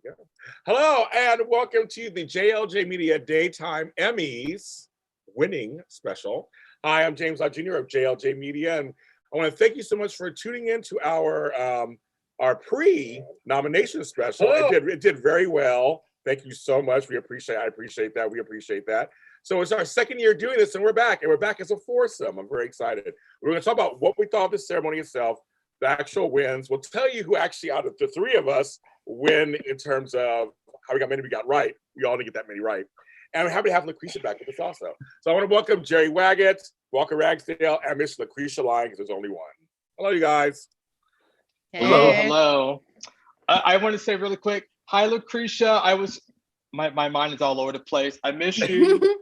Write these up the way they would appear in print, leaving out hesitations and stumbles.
we go. Hello and welcome to the JLJ Media Daytime Emmys winning special. Hi, I'm James Lott Jr. of JLJ Media, and I want to thank you so much for tuning in to our pre-nomination special. It did very well. Thank you so much. I appreciate that. We appreciate that. So it's our second year doing this, and we're back as a foursome. I'm very excited. We're going to talk about what we thought of the ceremony itself, the actual wins. We'll tell you who actually out of the three of us win in terms of how many we got right. We all didn't get that many right. And we're happy to have Lacretia back with us also. So I want to welcome Gerry Waggett, Walker Ragsdale, and Miss Lacretia Lyon, because there's only one. Hello, you guys. Hey. Hello. I want to say really quick, hi, Lacretia. My mind is all over the place. I miss you.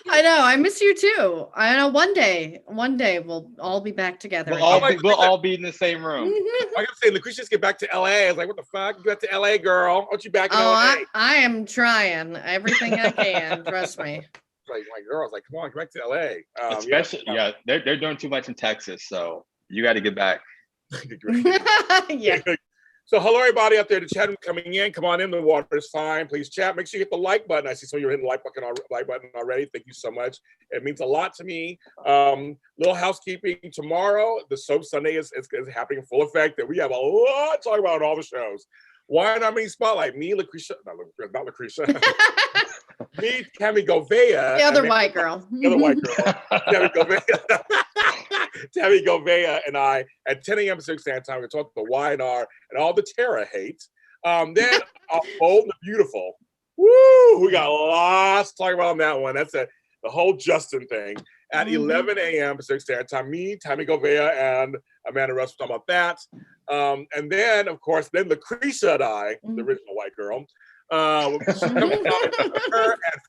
I know, I miss you too. I know one day we'll all be back together. We'll all be in the same room. I gotta say, Lacretia, get back to LA. I was like, what the fuck? Get back to LA, girl. Aren't you back in LA? I am trying everything I can. Trust me. Like my girl's like, come on, get back to LA. Especially, they're doing too much in Texas, so you got to get back. Yeah. So hello, everybody out there. The chat room coming in. Come on in. The water is fine. Please chat. Make sure you hit the like button. I see some of you hitting the like button already. Thank you so much. It means a lot to me. Little housekeeping. Tomorrow, the Soap Sunday is happening in full effect. And we have a lot to talk about on all the shows. Why not me spotlight? Me, Lacretia, not Lacretia. Me, Tammy Govea. The other white girl. Tammy Govea. Tammy Govea and I at 10 a.m. Pacific Standard Time. We're talking about the Y&R and all the Tara hate. Then Bold and the Beautiful. Woo! We got lots to talk about on that one. That's the whole Justin thing. At 11 a.m. Pacific Standard Time, me, Tammy Govea, and Amanda Russ will talk about that. And then, of course, Lacretia and I, the original white girl, her and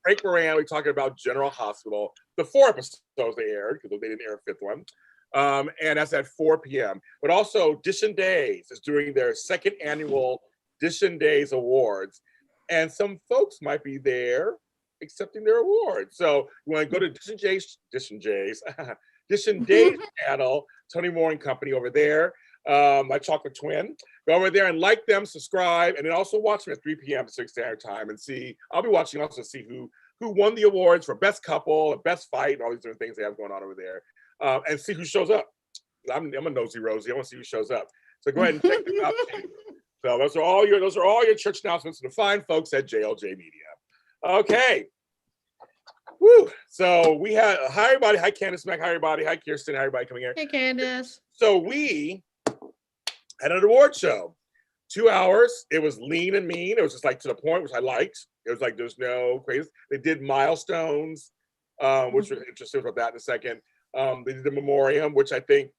Frank Moran, we're talking about General Hospital. The 4 episodes they aired, because they didn't air a 5th one. And that's at 4 p.m. But also, Dishin Days is doing their 2nd annual Dishin Days Awards. And some folks might be there accepting their awards. So you want to go to Dishin Days channel, Tony Moore and Company over there. My chocolate twin. Go over there and like them, subscribe, and then also watch them at 3 p.m. Pacific Standard Time and see. I'll be watching also to see who won the awards for best couple, best fight, and all these different things they have going on over there, and see who shows up. I'm a nosy Rosie. I want to see who shows up. So go ahead and check them out. So those are all your church announcements to the fine folks at JLJ Media. Okay. Woo. So we had hi everybody. Hi Candace Mack. Hi everybody. Hi Kirsten. Hi everybody coming here. Hey Candace. So we had an award show, 2 hours. It was lean and mean. It was just like to the point, which I liked. It was like there's no crazy. They did milestones, which was interesting about that in a second. They did the memoriam, which I think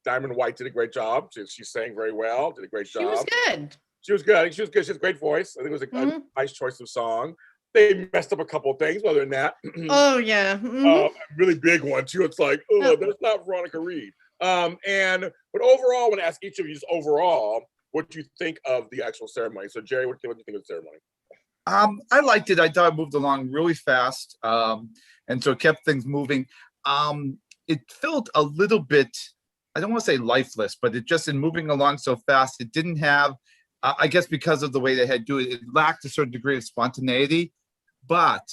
Diamond White did a great job. She sang very well. Did a great job. She was good. She was good. I think she was good. She has a great voice. I think it was a nice choice of song. They messed up a couple of things. Other than that, oh yeah, really big one too. It's like, that's not Veronica Reed. But overall, I want to ask each of you overall what you think of the actual ceremony. So, Gerry, what do you think of the ceremony? I liked it. I thought it moved along really fast, and so it kept things moving. It felt a little bit, I don't want to say lifeless, but it just in moving along so fast, it didn't have, I guess because of the way they had to do it, it lacked a certain degree of spontaneity. But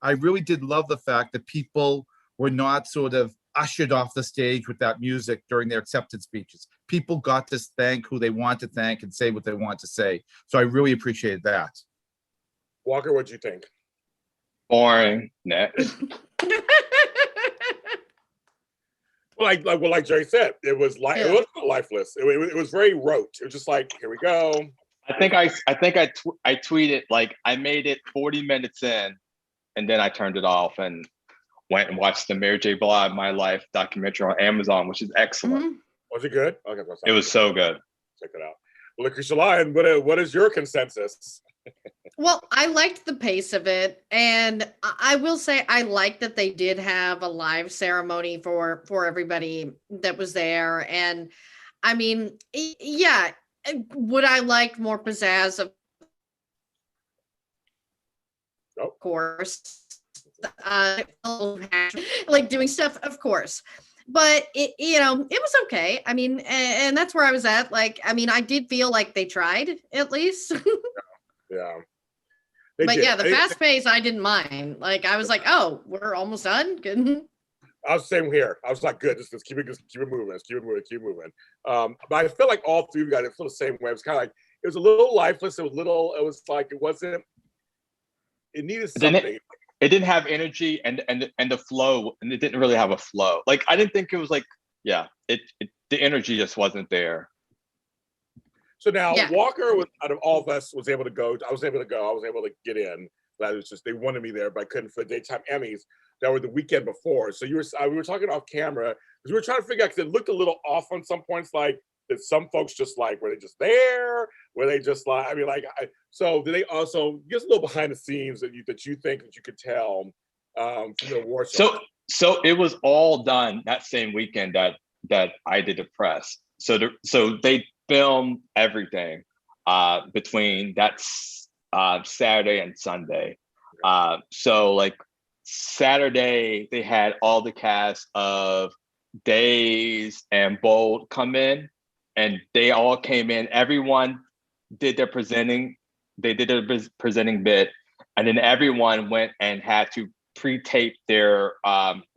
I really did love the fact that people were not sort of ushered off the stage with that music during their acceptance speeches. People got to thank who they want to thank and say what they want to say. So I really appreciated that. Walker, what'd you think? Boring. Next. Like Gerry said, it was like it wasn't lifeless. It was very rote. It was just like, here we go. I think I tweeted like I made it 40 minutes in, and then I turned it off and went and watched the Mary J. Blige My Life documentary on Amazon, which is excellent. Was it good? Okay, it was so good. Check it out. Well, Lacretia Lyon, what is your consensus? Well, I liked the pace of it, and I will say I liked that they did have a live ceremony for everybody that was there. And I mean, yeah, would I like more pizzazz? Of course. Like doing stuff, of course. but it, it was okay. I mean, and that's where I was at. Like, I mean, I did feel like they tried at least. Yeah. But yeah, the fast pace, I didn't mind. Like, I was like, oh, we're almost done. Good. I was the same here. I was like, good, just keep it moving, keep it moving. But I feel like all three of you guys feel the same way. It was kind of like, it was a little lifeless. It was like, it needed something. It didn't have energy and the flow, and it didn't really have a flow. Like, I didn't think it was like, the energy just wasn't there. So now Walker was, out of all of us, was able to go. I was able to get in. But it was just, they wanted me there, but I couldn't for the Daytime Emmys that were the weekend before. So we were talking off camera because we were trying to figure out, because it looked a little off on some points. Like, did some folks just like, were they just there? Were they just like, I mean, like, so did they also, give us a little behind the scenes that you think that you could tell from the award show? So it was all done that same weekend that I did the press. So they filmed everything between Saturday and Sunday. So like Saturday, they had all the cast of Days and Bold come in, and they all came in. Everyone did their presenting. They did their presenting bit, and then everyone went and had to pre-tape their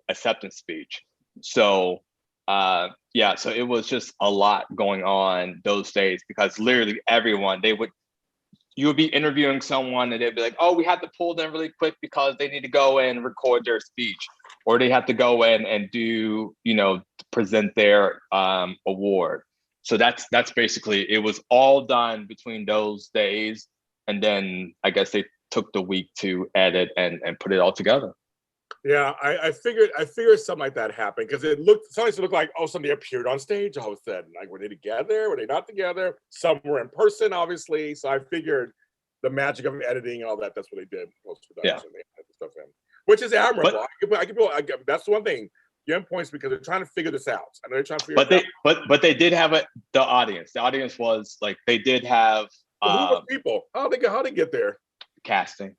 acceptance speech. So so it was just a lot going on those days, because literally everyone, you would be interviewing someone and they'd be like, oh, we have to pull them really quick because they need to go in and record their speech, or they have to go in and do, present their award. So that's basically, it was all done between those days. And then I guess they took the week to edit and put it all together. Yeah, I figured something like that happened, because it looked like, oh, somebody appeared on stage all of a sudden. Like, were they together? Were they not together? Some were in person, obviously. So I figured the magic of editing and all that, that's what they did post production. They had the stuff in, which is admirable. That's one thing. Give points because they're trying to figure this out. I know they're trying to figure it out. But they did have the audience. The audience was like, they did have who were people? How'd they get there? Casting.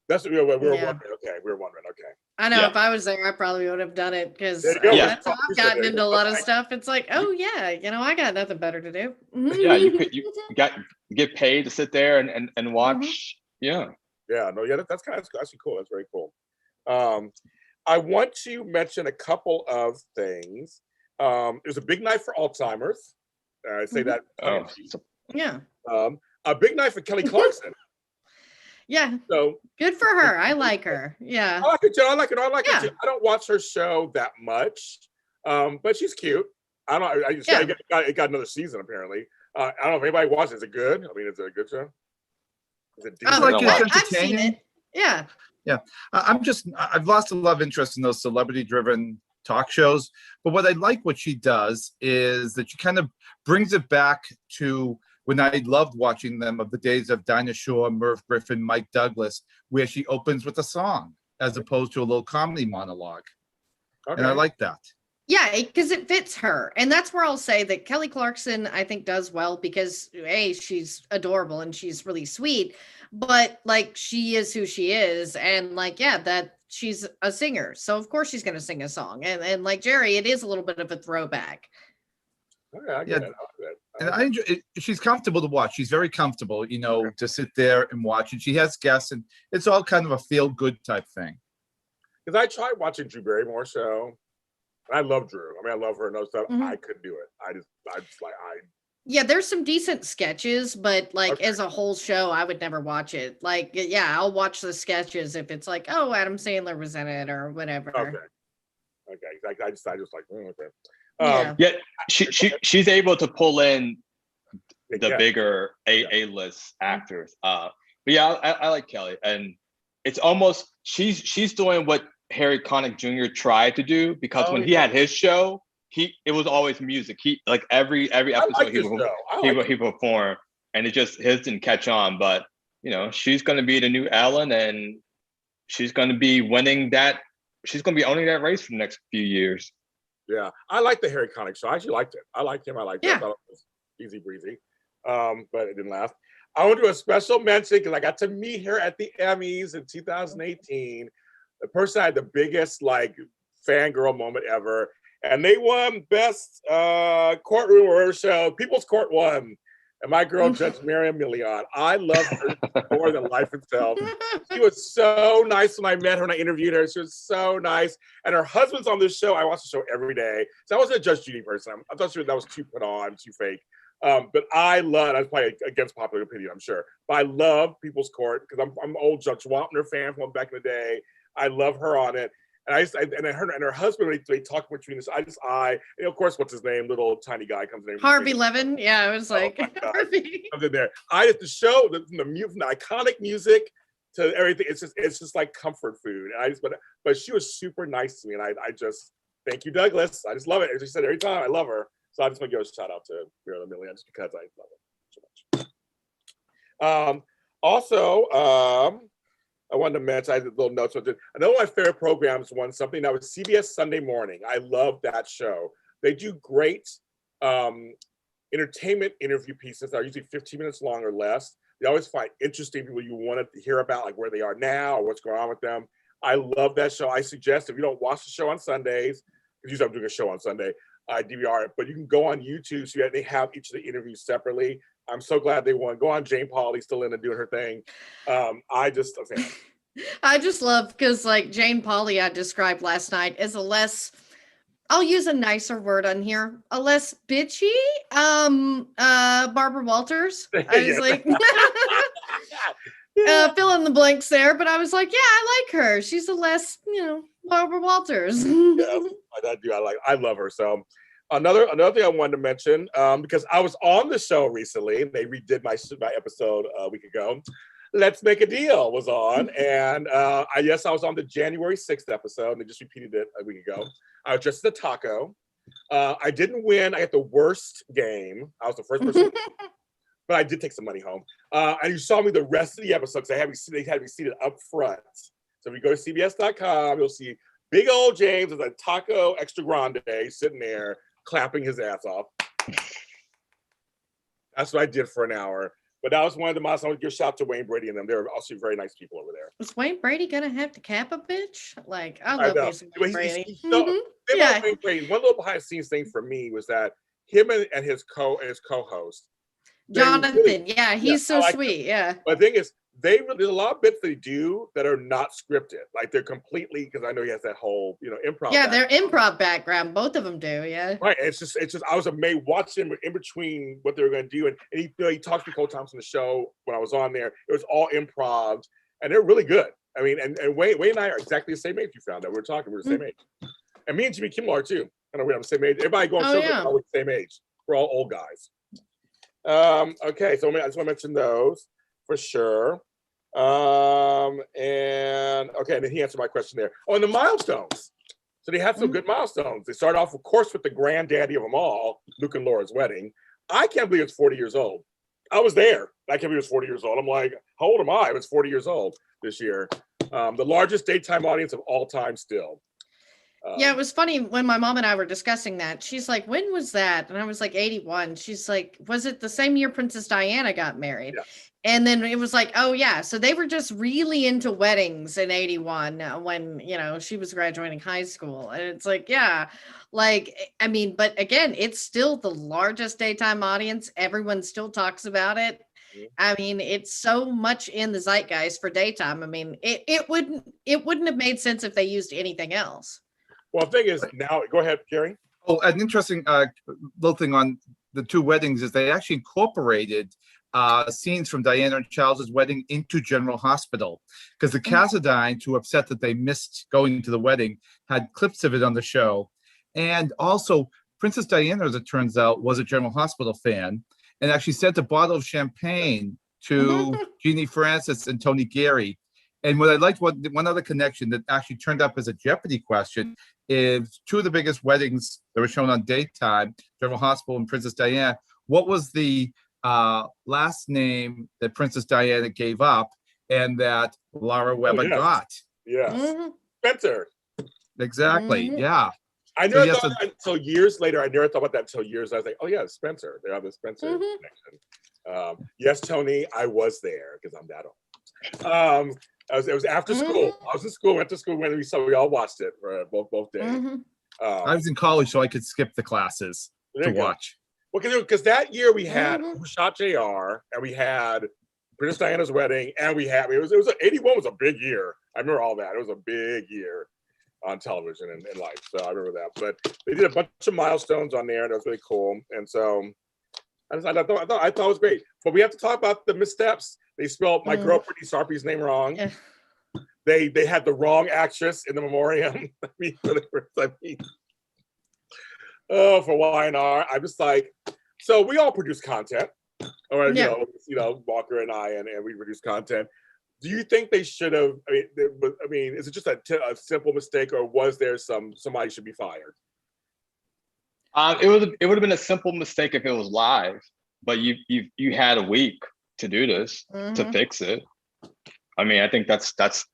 That's what we were wondering. Okay, we were wondering. Okay. I know if I was there, I probably would have done it, because that's how I've gotten into a lot of stuff. It's like, oh yeah, I got nothing better to do. Yeah, you get paid to sit there and watch. Mm-hmm. That's kind of actually cool. That's very cool. I want to mention a couple of things. It was a big night for Alzheimer's. I say that. A big night for Kelly Clarkson. Yeah. So good for her. I like her. Yeah. I like her too. I like her too. I don't watch her show that much, but she's cute. I don't. It got another season apparently. I don't know if anybody watches. Is it good? I mean, is it a good show? Is it decent? I've seen it. Yeah. Yeah. I've lost a lot of interest in those celebrity-driven talk shows. But what she does is that she kind of brings it back to when I loved watching them, of the days of Dinah Shore, Merv Griffin, Mike Douglas, where she opens with a song as opposed to a little comedy monologue. Okay. And I like that. Yeah, because it fits her. And that's where I'll say that Kelly Clarkson, I think, does well because, A, she's adorable and she's really sweet, but like she is who she is. And like, that she's a singer. So of course she's going to sing a song. And like Gerry, it is a little bit of a throwback. Okay, I get it. And I enjoy it. She's comfortable to watch. She's very comfortable, to sit there and watch. And she has guests, and it's all kind of a feel-good type thing. Because I tried watching Drew Barrymore show, and I love Drew. I mean, I love her and those stuff. Mm-hmm. I couldn't do it. Yeah, there's some decent sketches, but like as a whole show, I would never watch it. Like, I'll watch the sketches if it's like, oh, Adam Sandler was in it or whatever. Okay. I just okay. She's able to pull in the bigger A-list actors. But I like Kelly, and it's almost she's doing what Harry Connick Jr. tried to do, because when he had his show, it was always music. He like every episode he performed, and his didn't catch on. But she's going to be the new Ellen, and she's going to be winning that. She's going to be owning that race for the next few years. Yeah, I like the Harry Connick show. I actually liked it. I liked him. I liked it. I thought it was easy breezy, but it didn't last. I want to do a special mention because I got to meet her at the Emmys in 2018. The person I had the biggest fangirl moment ever, and they won best courtroom or show. People's Court won. And my girl, Judge Miriam Milian, I love her more than life itself. She was so nice when I met her and I interviewed her. She was so nice. And her husband's on this show. I watch the show every day. So I wasn't a Judge Judy person. I thought that was too put on, too fake. But I was probably against popular opinion, I'm sure. But I love People's Court because I'm an old Judge Wapner fan from back in the day. I love her on it. And her husband, when they talk between us, and of course, what's his name? Little tiny guy comes in. Harvey Levin. Yeah, I was like, Harvey. Comes in there. The show, from the iconic music to everything, it's just like comfort food. And but she was super nice to me, and I just thank you, Douglas. I just love it. As she said every time, I love her. So I just want to give a shout out to Miriam Milian just because I love her so much. Also, I wanted to mention, I had a little notes. Another one of my favorite programs won something that was CBS Sunday Morning. I love that show. They do great entertainment interview pieces that are usually 15 minutes long or less. They always find interesting people you want to hear about, like where they are now or what's going on with them. I love that show. I suggest if you don't watch the show on Sundays, because usually I'm doing a show on Sunday, I DVR it, but you can go on YouTube so they have each of the interviews separately. I'm so glad they won. Go on, Jane Pauley's still in and doing her thing. I just love because like Jane Pauley I described last night as I'll use a nicer word on here, a less bitchy Barbara Walters. I was like fill in the blanks there, but I was like, yeah, I like her. She's a less, Barbara Walters. Yeah, I love her. So another thing I wanted to mention, because I was on the show recently, and they redid my episode a week ago. Let's Make a Deal was on, and I was on the January 6th episode, and they just repeated it a week ago. I was just as a taco. I didn't win. I had the worst game. I was the first person, but I did take some money home. And you saw me the rest of the episode because they had me seated up front. So if you go to CBS.com, you'll see big old James with a taco extra grande sitting there clapping his ass off. That's what I did for an hour. But that was one of the most. I would give a shout out to Wayne Brady and them. They're also very nice people over there. Is Wayne Brady gonna have to cap a bitch? Like I love me some Wayne Brady. Wayne Brady. One little behind the scenes thing for me was that him and his co-host Jonathan. He's so sweet. Yeah. But the thing is, there's a lot of bits they do that are not scripted. Like they're completely, because I know he has that whole improv. Yeah, their improv background. Both of them do. Yeah. Right. It's just I was amazed watching in between what they were going to do, and he talked to me a couple times on the show when I was on there. It was all improv, and they're really good. I mean, and Wayne and I are exactly the same age. You found out we're the same age, and me and Jimmy Kimmel are too. I know we're the same age. Everybody going shows are always the same age. We're all old guys. Okay, so I just want to mention those for sure. And then he answered my question there. Oh, and the milestones. So they had some good milestones. They started off, of course, with the granddaddy of them all, Luke and Laura's wedding. I can't believe it's 40 years old. I was there. I can't believe it was 40 years old. I'm like, how old am I? I was 40 years old this year. The largest daytime audience of all time still. Yeah, it was funny when my mom and I were discussing that. She's like, when was that? And I was like, 81. She's like, was it the same year Princess Diana got married? Yeah. And then it was like, oh yeah. So they were just really into weddings in 81 when, she was graduating high school. And it's like, yeah, like, I mean, but again, it's still the largest daytime audience. Everyone still talks about it. I mean, it's so much in the zeitgeist for daytime. I mean, it wouldn't have made sense if they used anything else. Well, the thing is now, go ahead, Gerry. Oh, an interesting little thing on the two weddings is they actually incorporated scenes from Diana and Charles's wedding into General Hospital, because the Cassadines, who were upset that they missed going to the wedding, had clips of it on the show. And also, Princess Diana, as it turns out, was a General Hospital fan and actually sent a bottle of champagne to Jeannie Francis and Tony Gerry. And what I liked, one other connection that actually turned up as a Jeopardy question is two of the biggest weddings that were shown on Daytime, General Hospital and Princess Diana. What was the last name that Princess Diana gave up and that Laura Weber got? Yes. Spencer. Exactly. Yeah. I never thought that until years later. I never thought about that until years. I was like, oh yeah, Spencer. They have the Spencer connection. Yes, Tony, I was there because I'm that old. It was after school. I was in school, went to school when we all watched it for both days. I was in college, so I could skip the classes to watch. Well, because that year we had Who Shot JR, and we had Princess Diana's wedding, and we had it was 81 was a big year. I remember all that. It was a big year on television and life. So I remember that. But they did a bunch of milestones on there, and it was really cool. And so I thought it was great. But we have to talk about the missteps. They spelled my girl Brittany Sarpy's name wrong. Yeah. They had the wrong actress in the memoriam. For Y&R, I'm just like, so we all produce content, or you know, Walker and I, and we produce content. Do you think they should have? I mean, is it just a simple mistake, or was there somebody should be fired? It would have been a simple mistake if it was live, but you had a week to do this to fix it. I mean, I think that's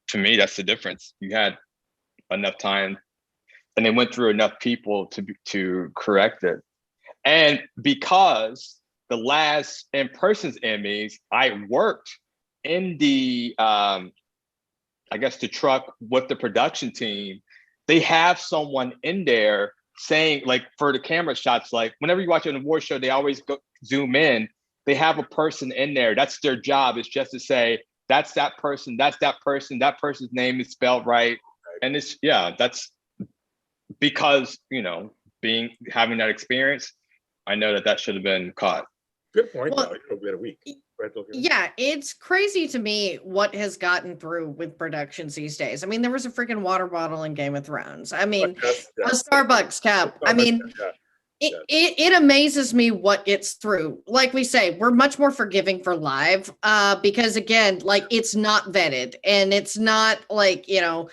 to me that's the difference. You had enough time, and they went through enough people to correct it. And because the last in-person Emmys, I worked in the I guess the truck with the production team. They have someone in there saying, like, for the camera shots, like whenever you watch an award show, they always zoom in. They have a person in there. That's their job. It's just to say, that's that person, that person's name is spelled right. And it's, that's because, you know, having that experience, I know that should have been caught. Good point. Well, we had a week. Yeah, it's crazy to me what has gotten through with productions these days. I mean, there was a freaking water bottle in Game of Thrones. I mean, a Starbucks cup. I mean, it amazes me what gets through. Like we say, we're much more forgiving for live because, again, like, it's not vetted and it's not like, you know,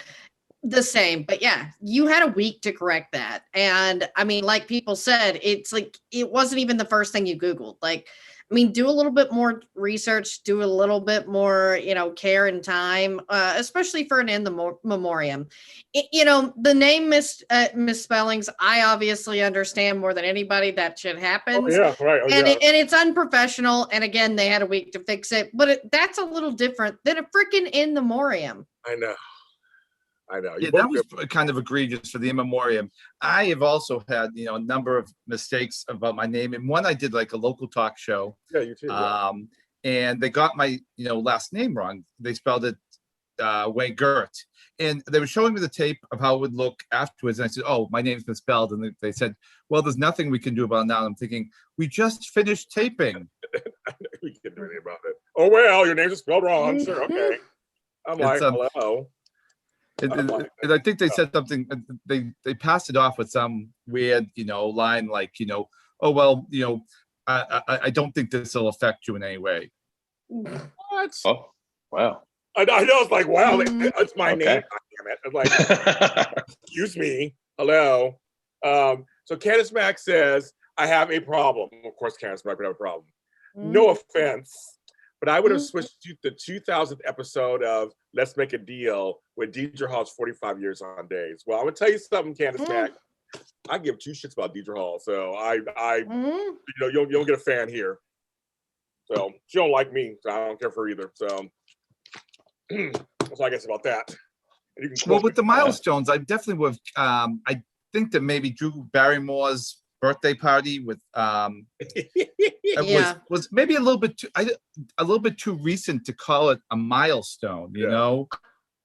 the same. But yeah, you had a week to correct that. And I mean, like people said, it's like, it wasn't even the first thing you Googled. Like, I mean, do a little bit more research, do a little bit more, you know, care and time, especially for an in the memoriam. You know, the name misspellings, I obviously understand more than anybody that shit happens. Oh, yeah, right. Oh, and it's unprofessional. And again, they had a week to fix it, but that's a little different than a freaking in the memoriam. I know. Yeah, that was kind of egregious for the in memoriam. I have also had, you know, a number of mistakes about my name. And one, I did like a local talk show. Yeah, you too. And they got my, you know, last name wrong. They spelled it Waggett. And they were showing me the tape of how it would look afterwards. And I said, oh, my name's misspelled. And they said, well, there's nothing we can do about it now. And I'm thinking, we just finished taping. We can't do anything about it. Oh, well, your name's spelled wrong. Sure, okay. I'm like, hello. And I think they said something. They passed it off with some weird, you know, line like, you know, oh well, you know, I don't think this will affect you in any way. What? Oh, wow. I know. It's like, wow, it's my name. Damn it! I'm like, excuse me. Hello. So Candace Mack says, I have a problem. Of course, Candace Mack would have a problem. No offense, but I would have switched to the 2000th episode of Let's Make a Deal with Deidre Hall's 45 years on days. Well, I'm gonna tell you something, Candace Mack. I give two shits about Deidre Hall, so you know, you don't get a fan here. So she don't like me, so I don't care for her either. So that's all I guess about that. Well, with the milestones, I definitely would. I think that maybe Drew Barrymore's birthday party with was maybe a little bit too recent to call it a milestone, you know.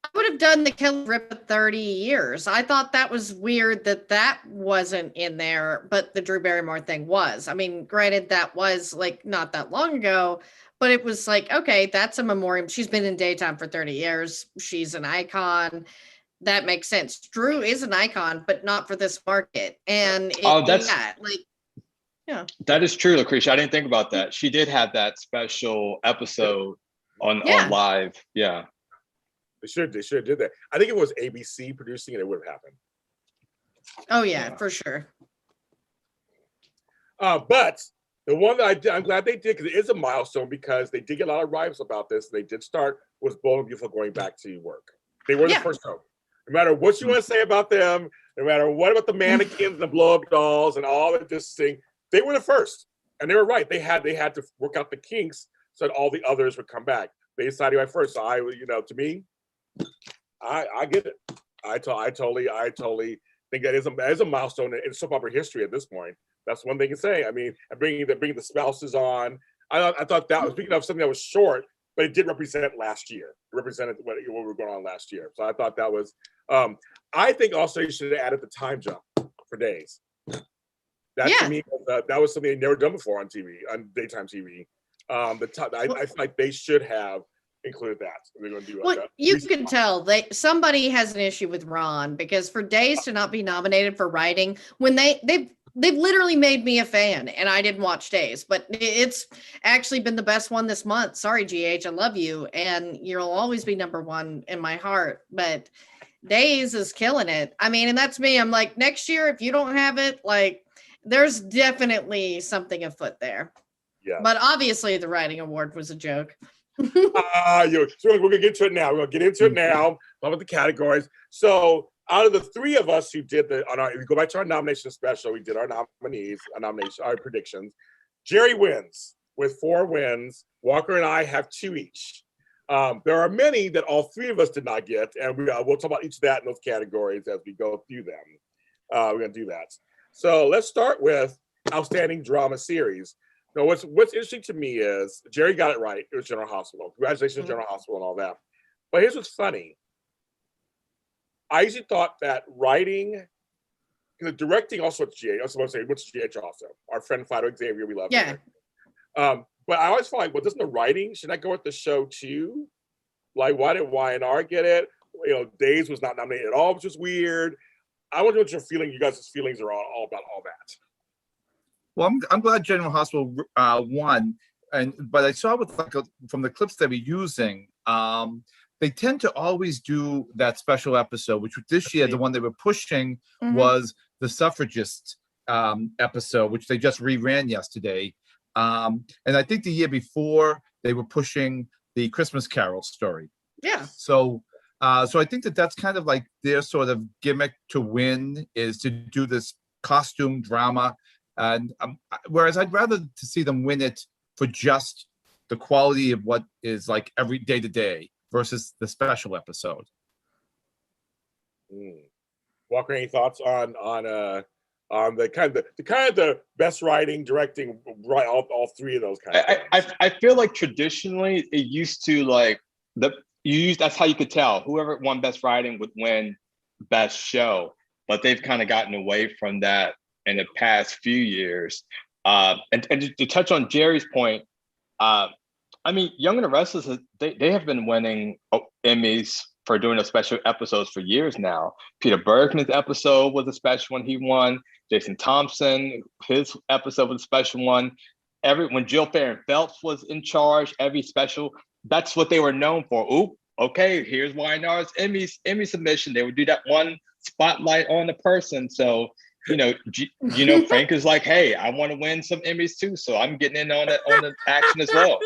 I would have done the Kelly Ripa 30 years. I thought that was weird that wasn't in there, but the Drew Barrymore thing was. I mean, granted, that was like not that long ago, but it was like, okay, that's a memoriam. She's been in daytime for 30 years. She's an icon. That makes sense. Drew is an icon, but not for this market. And that is true, Lacretia. I didn't think about that. She did have that special episode on live. Yeah. They should have did that. I think if it was ABC producing it, it would have happened. Oh yeah, for sure. But the one that I'm glad they did, because it is a milestone, because they did get a lot of rivals about this. They did start with Bold and Beautiful going back to work. They were the first show. No matter what you want to say about them, no matter what about the mannequins and the blow-up dolls and all of this thing, they were the first. And they were right. They had to work out the kinks so that all the others would come back. They decided right first. So to me, I get it. I totally think that is a milestone in soap opera history at this point. That's one thing to say. I mean, and bringing the spouses on. I thought that was, speaking of something that was short, but it did represent last year. It represented what we were going on last year. So I thought that was. I think also you should have added the time jump for days. That to me, that was something they'd never done before on TV, on daytime TV. I feel like they should have included that. They're going to do well, you can tell somebody has an issue with Ron, because for days to not be nominated for writing when they've literally made me a fan, and I didn't watch Days, but it's actually been the best one this month. Sorry, GH, I love you, and you'll always be number one in my heart. But Days is killing it. I mean, and that's me. I'm like, next year, if you don't have it, like, there's definitely something afoot there. Yeah. But obviously, the writing award was a joke. So we're gonna get to it now. We're gonna get into it now. About the categories. So out of the three of us who did if we go back to our nomination special, we did our nominees, our predictions. Gerry wins with 4 wins. Walker and I have 2 each. There are many that all 3 of us did not get, and we'll talk about each of that in those categories as we go through them. We're gonna do that. So let's start with outstanding drama series. Now, what's interesting to me is Gerry got it right. It was General Hospital. Congratulations, General Hospital, and all that. But here's what's funny. I usually thought that writing, the directing also what's GH. I was going to say what's GH also. Our friend Fido Xavier, we love him. But I always feel like, well, doesn't the writing, should that go with the show too? Like, why did Y&R get it? Days was not nominated at all, which was weird. I wonder what you guys' feelings are all about all that. Well, I'm glad General Hospital won, but I saw from the clips they were using, they tend to always do that special episode, which this year, the one they were pushing was the suffragist episode, which they just reran yesterday. And I think the year before they were pushing the Christmas Carol story. Yeah. So I think that's kind of like their sort of gimmick to win, is to do this costume drama. And whereas I'd rather to see them win it for just the quality of what is like every day to day versus the special episode. Walker, any thoughts on the kind of the best writing, directing, right? All 3 of those kinds. I feel like traditionally it used to that's how you could tell whoever won best writing would win best show, but they've kind of gotten away from that in the past few years. And to touch on Gerry's point, I mean, Young and the Restless, they have been winning Emmys for doing those special episodes for years now. Peter Bergman's episode was a special one, he won. Jason Thompson, his episode was a special one. When Jill Farron Phelps was in charge, every special, that's what they were known for. Ooh, okay, here's Y&R's Emmy submission. They would do that one spotlight on the person. So, Frank is like, hey, I want to win some Emmys too, so I'm getting in on the action as well.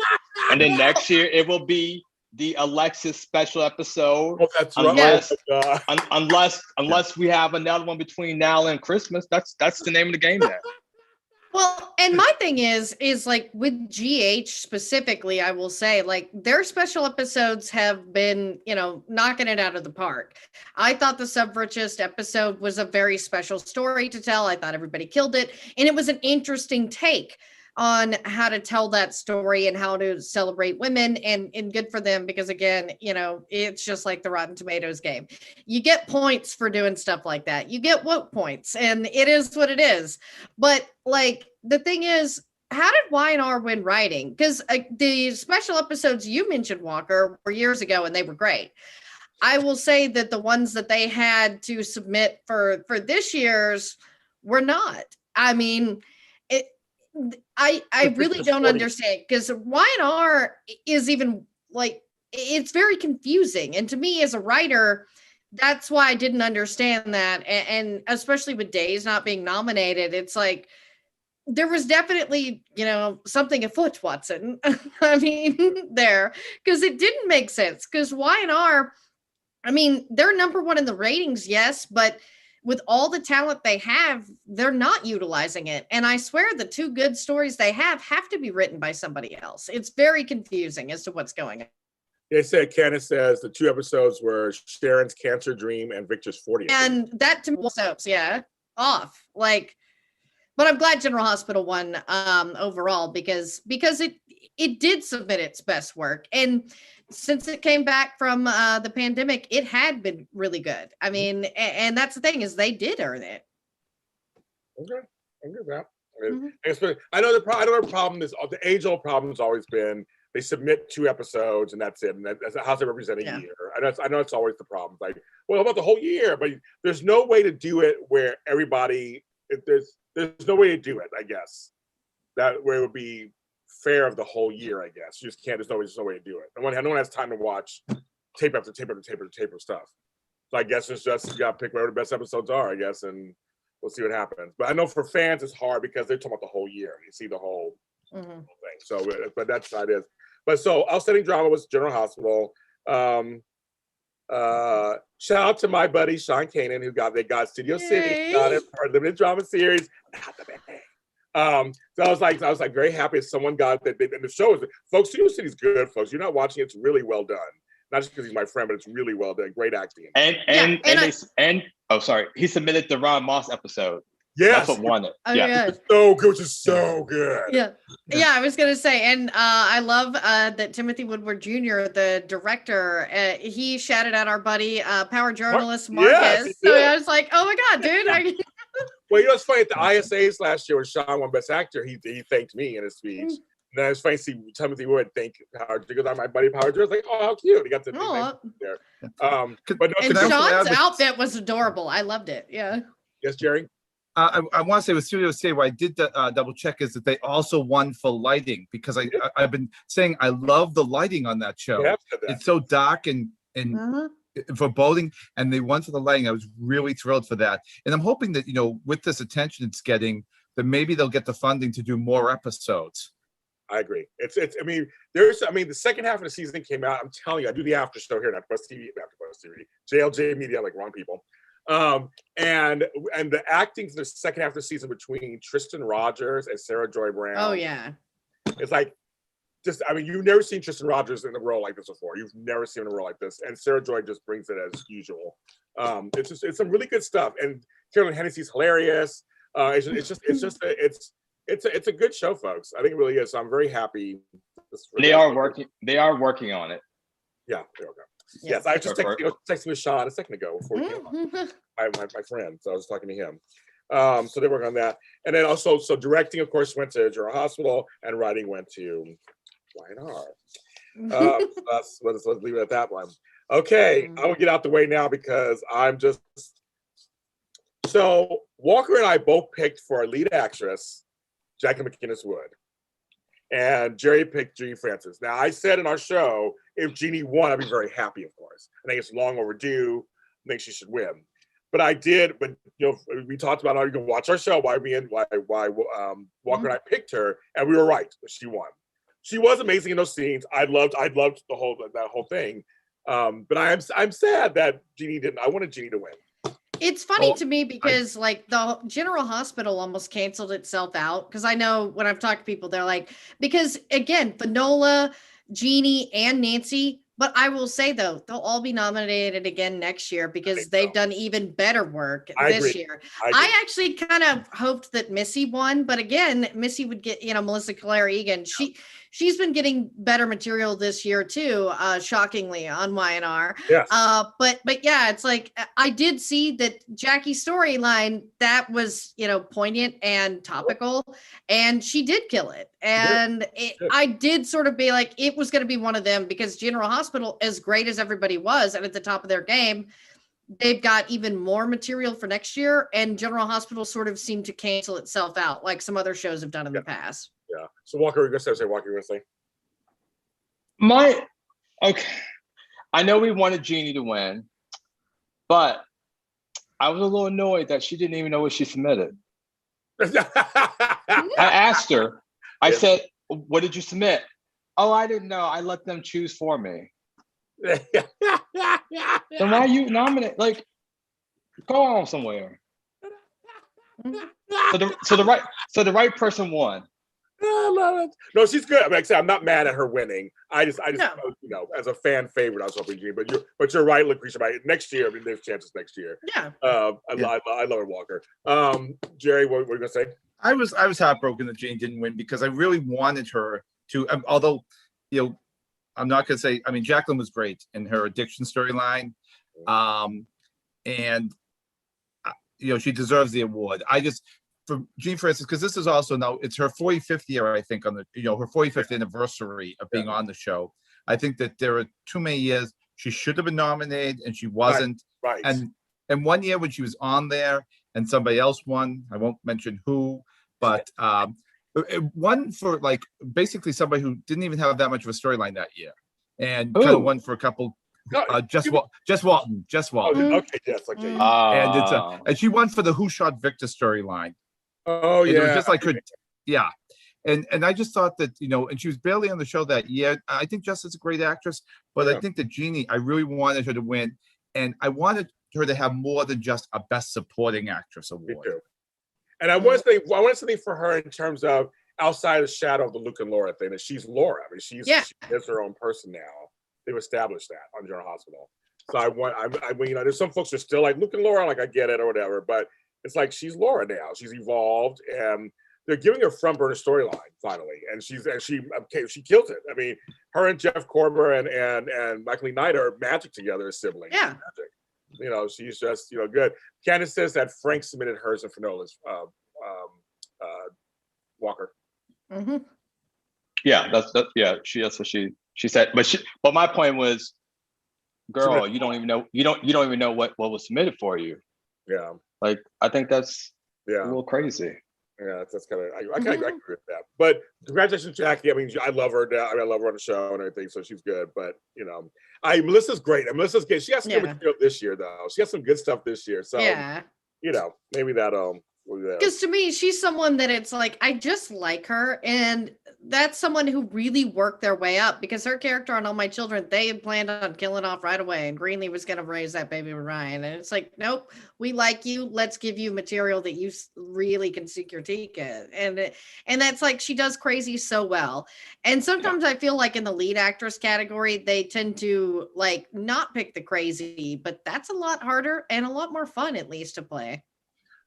And then next year it will be the Alexis special episode. Oh, that's unless we have another one between now and Christmas. That's the name of the game there. Well, and my thing is like with GH specifically, I will say, like, their special episodes have been, knocking it out of the park. I thought the suffragist episode was a very special story to tell. I thought everybody killed it. And it was an interesting take on how to tell that story and how to celebrate women, and good for them, because again, it's just like the Rotten Tomatoes game. You get points for doing stuff like that. You get woke points, and it is what it is. But like, the thing is, how did Y&R win writing? Because the special episodes you mentioned, Walker, were years ago, and they were great. I will say that the ones that they had to submit for this year's were not. I mean, I really don't understand, because Y&R is even like, it's very confusing. And to me as a writer, that's why I didn't understand that. And especially with Days not being nominated, it's like, there was definitely, something afoot, Watson. I mean, there, because it didn't make sense, because Y&R, I mean, they're number 1 in the ratings, yes, but with all the talent they have, they're not utilizing it. And I swear the 2 good stories they have to be written by somebody else. It's very confusing as to what's going on. They said Candace says the 2 episodes were Sharon's cancer dream and Victor's 40th. And that to me was off. Like, but I'm glad General Hospital won overall because it did submit its best work. And since it came back from the pandemic, it had been really good. I mean, and that's the thing is they did earn it. Okay, I get that. I know the problem is the age-old problem has always been they submit 2 episodes and that's it. And that's how they represent a year. I know it's always the problem. Like, well, about the whole year, but there's no way to do it where everybody. There's no way to do it. I guess that way it would be fair of the whole year. I guess you just can't. There's no way to do it. No one has time to watch tape after tape after tape after tape of stuff. So I guess it's just you got to pick whatever the best episodes are. I guess and. We'll see what happens. But I know for fans, it's hard because they're talking about the whole year. You see the whole thing. So, but that's how it is. But so outstanding drama was General Hospital. Shout out to my buddy Sean Kanan, who got Studio City, got it for a limited drama series. So I was like very happy if someone got that. And the show is, folks, Studio City's good, folks. You're not watching it, it's really well done. Not just because he's my friend, but it's really well done. Great acting. And sorry, he submitted the Ron Moss episode. Yes, that's what won it. Oh, yeah, it's so good, just so good. Yeah. I was gonna say, and I love that Timothy Woodward Jr., the director, he shouted out our buddy, power journalist Marquez. Yes, so I was like, oh my god, dude. Well, you know what's funny? At the ISAs last year when Sean won Best Actor, he thanked me in his speech. And then it's funny to see Timothy Wood thank Howard because I'm my buddy Howard. I was like, oh, how cute! He got to there. But no, and Sean's outfit was adorable. I loved it. Yeah. Yes, Gerry. I want to say with Studio City, what I did double check is that they also won for lighting because I've been saying I love the lighting on that show. It's so dark and foreboding, and they won for the lighting. I was really thrilled for that, and I'm hoping that with this attention it's getting, that maybe they'll get the funding to do more episodes. I agree. The second half of the season came out. I'm telling you, I do the after show here, not Buzz TV, JLJ Media, like wrong people. And the acting for the second half of the season between Tristan Rogers and Sarah Joy Brown. Oh yeah. It's like you've never seen Tristan Rogers in a role like this before. You've never seen him in a role like this. And Sarah Joy just brings it as usual. It's some really good stuff. And Carolyn Hennessy's hilarious. It's a good show, folks. I think it really is. So I'm very happy. They are working on it. Yeah, there we go. Yes, I just texting with Sean a second ago before we came on. My friend. So I was talking to him. So they work on that. And then also, so directing, of course, went to General Hospital, and writing went to Lyon. Let's leave it at that one. Okay, I will get out the way now because I'm just. So Walker and I both picked for our lead actress, Jackie McInnes Wood. And Gerry picked Jeannie Francis. Now, I said in our show, if Jeannie won, I'd be very happy, of course. I think it's long overdue. I think she should win. But I did, we talked about how you can watch our show, why Walker and I picked her, and we were right. She won. She was amazing in those scenes. I loved that whole thing. But I'm sad that Jeannie didn't. I wanted Jeannie to win. It's funny to me because the General Hospital almost canceled itself out. Because I know when I've talked to people, they're like, because again, Finola, Jeannie, and Nancy. But I will say though, they'll all be nominated again next year because they've done even better work this year. I actually kind of hoped that Missy won, but again, Missy would get, Melissa Claire Egan. She's been getting better material this year too, shockingly on YNR. Yes. But yeah, it's like I did see that Jackie's storyline that was poignant and topical, and she did kill it. And I did sort of be like, it was going to be one of them because General Hospital, as great as everybody was and at the top of their game, they've got even more material for next year. And General Hospital sort of seemed to cancel itself out like some other shows have done in the past. Yeah. So Walker, you're going to say Walker, you're going to say? Okay. I know we wanted Jeannie to win, but I was a little annoyed that she didn't even know what she submitted. I asked her, I said, what did you submit? Oh, I didn't know. I let them choose for me. Then why are you nominate? Like, go on somewhere. So the right person won. I love it. No, she's good. I mean, like I said, I'm not mad at her winning. I just, No. you know, as a fan favorite, I was hoping Jean. But you're right, Lacretia. Right, next year, I mean, there's chances next year. Yeah. I love her, Walker. Gerry, what were you gonna say? I was heartbroken that Jane didn't win because I really wanted her to. Although, you know, I'm not gonna say. I mean, Jacqueline was great in her addiction storyline, and you know, she deserves the award. I just, for Jean Francis, because this is also now, it's her 45th year, I think, on the, you know, her 45th anniversary of being on the show. I think that there are too many years she should have been nominated and she wasn't. Right. And one year when she was on there and somebody else won, I won't mention who, but one for like basically somebody who didn't even have that much of a storyline that year, and kind of won for a couple. Jess Walton. Okay, yes, okay. And she won for the Who Shot Victor storyline. Oh yeah, it was just like her, yeah. And I just thought that, you know, and she was barely on the show that year. I think Jess is a great actress, but I think that Jeannie, I really wanted her to win, and I wanted her to have more than just a Best Supporting Actress award. Me too. And I want something for her in terms of outside the shadow of the Luke and Laura thing. That she's Laura. I mean, she is her own person now. They've established that on General Hospital. So I mean, you know, there's some folks who are still like Luke and Laura, like I get it or whatever, but it's like she's Laura now. She's evolved, and they're giving her front burner storyline finally, and she kills it. I mean, her and Jeff Korber and Michael Lee Knight are magic together as siblings. Yeah. Magic. You know, she's just, you know, good. Candace says that Frank submitted hers and Finola's Walker. Mm-hmm. Yeah, that's what she said. But my point was, girl, you don't even know what was submitted for you. Yeah. Like, I think that's a little crazy. Yeah, that's kind of I kind of agree with that. But congratulations, Jackie. I mean, I love her. I love her on the show and everything, so she's good. But you know, Melissa's great. And Melissa's good. She has some good material this year, though. She has some good stuff this year. So you know, maybe that'll. Because to me, she's someone that it's like, I just like her. And that's someone who really worked their way up, because her character on All My Children, they had planned on killing off right away. And Greenlee was going to raise that baby with Ryan. And it's like, nope, we like you. Let's give you material that you really can sink your teeth in. And that's like, she does crazy so well. And sometimes I feel like in the lead actress category, they tend to like not pick the crazy, but that's a lot harder and a lot more fun, at least, to play.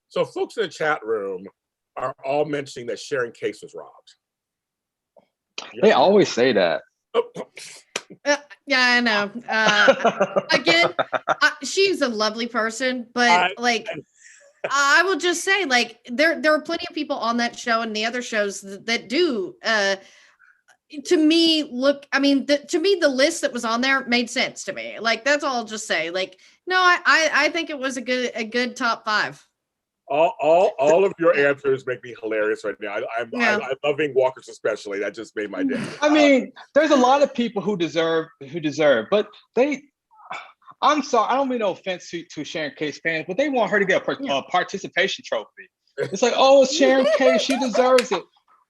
So folks in the chat room are all mentioning that Sharon Case was robbed. They always say that. Yeah, I know. Again, she's a lovely person, but I will just say, like, there are plenty of people on that show and the other shows that do. To me, to me, the list that was on there made sense to me. Like, that's all I'll just say. Like, no, I think it was a good top 5. All of your answers make me hilarious right now. I'm loving Walker's especially. That just made my day. I mean, there's a lot of people who deserve, but I'm sorry, I don't mean no offense to Sharon Case fans, but they want her to get a participation trophy. It's like, oh, it's Sharon Case, she deserves it.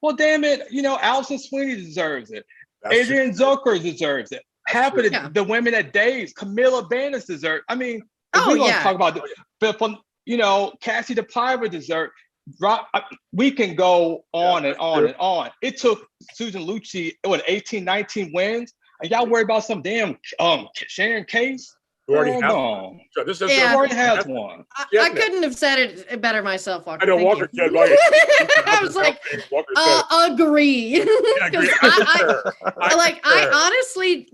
Well, damn it, you know, Alison Sweeney deserves it. That's Adrian Zucker deserves it. Half of the women at Days, Camilla Bannis deserve. I mean, if we're going to talk about but from, you know, Cassie DePiver deserved. We can go on and on and on. It took Susan Lucci 18, 19 wins, and y'all worry about some damn Sharon Case. You already have one. Already has one. I couldn't have said it better myself, Walker. I know Walker said. I was like, agree. I honestly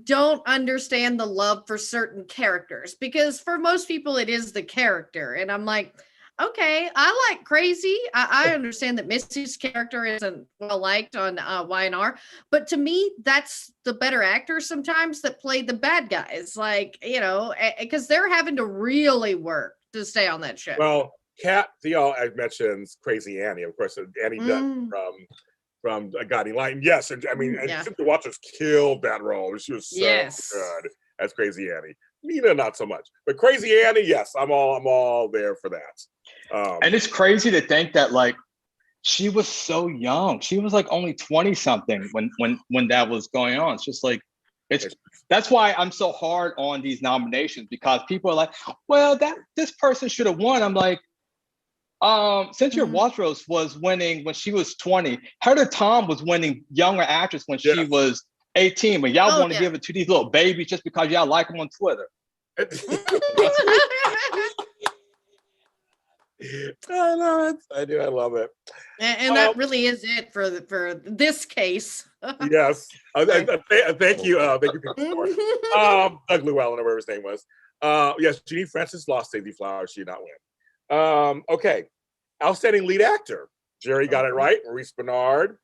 don't understand the love for certain characters, because for most people it is the character, and I'm like, okay, I like Crazy. I understand that Missy's character isn't well liked on Y&R, but to me, that's the better actors sometimes that play the bad guys. Like, you know, because they're having to really work to stay on that show. Well, Kat Thiel mentions Crazy Annie, of course. Annie Dunn from Guiding Light. Yes, I mean, Cynthia Waters killed that role. She was so good as Crazy Annie. Nina, not so much, but Crazy Annie, yes, I'm all there for that. And it's crazy to think that, like, she was so young. She was like only 20 something when that was going on. It's just like, that's why I'm so hard on these nominations, because people are like, well, this person should have won. I'm like, Cynthia Mm-hmm. Watros was winning when she was 20. Heather Tom was winning Younger Actress when she was 18. But y'all want to give it to these little babies just because y'all like them on Twitter. I love it. I do. I love it. And that really is it for this case. Yes. Thank you. Thank you, people. Doug Llewellyn, or whatever his name was. Yes, Jeanine Francis lost Stacey Flowers. She did not win. Okay. Outstanding lead actor. Gerry got it right. Maurice Bernard.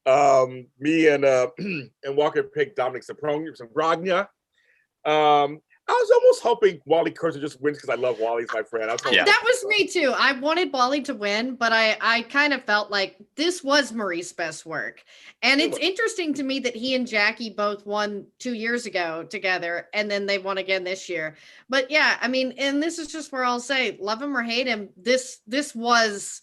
Me and Walker picked Dominic Samprogna. I was almost hoping Wally Kurtz just wins because I love Wally. He's my friend. That was me too. I wanted Wally to win, but I kind of felt like this was Maurice's best work. And it's interesting to me that he and Jackie both won 2 years ago together, and then they won again this year. But yeah, I mean, and this is just where I'll say, love him or hate him, this was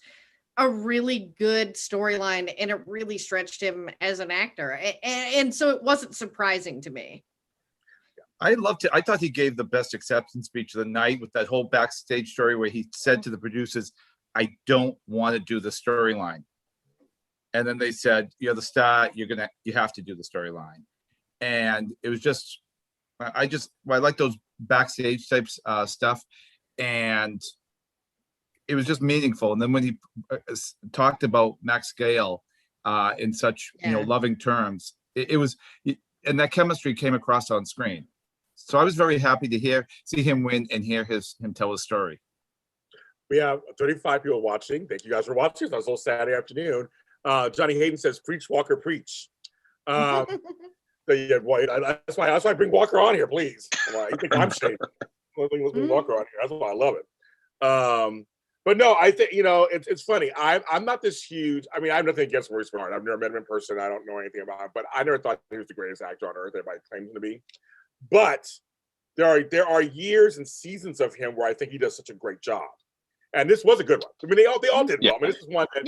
a really good storyline, and it really stretched him as an actor. And so it wasn't surprising to me. I loved it. I thought he gave the best acceptance speech of the night with that whole backstage story where he said to the producers, I don't want to do the storyline. And then they said, you're the star, you have to do the storyline. And it was just, I like those backstage types stuff. And it was just meaningful. And then when he talked about Max Gale in such, loving terms, it was, and that chemistry came across on screen. So I was very happy to see him win and hear him tell his story. We have 35 people watching. Thank you guys for watching. That was a little Saturday afternoon. Johnny Hayden says, "Preach, Walker, preach." That's why I bring Walker on here, please. You think I'm shady? Let's bring Walker on here. That's why I love it. But no, I think it's funny. I'm not this huge. I mean, I have nothing against Maurice Bernard. I've never met him in person. I don't know anything about him, but I never thought he was the greatest actor on earth. Everybody claims him to be. But there are years and seasons of him where I think he does such a great job, and this was a good one. I mean, they all did well. I mean, this is one that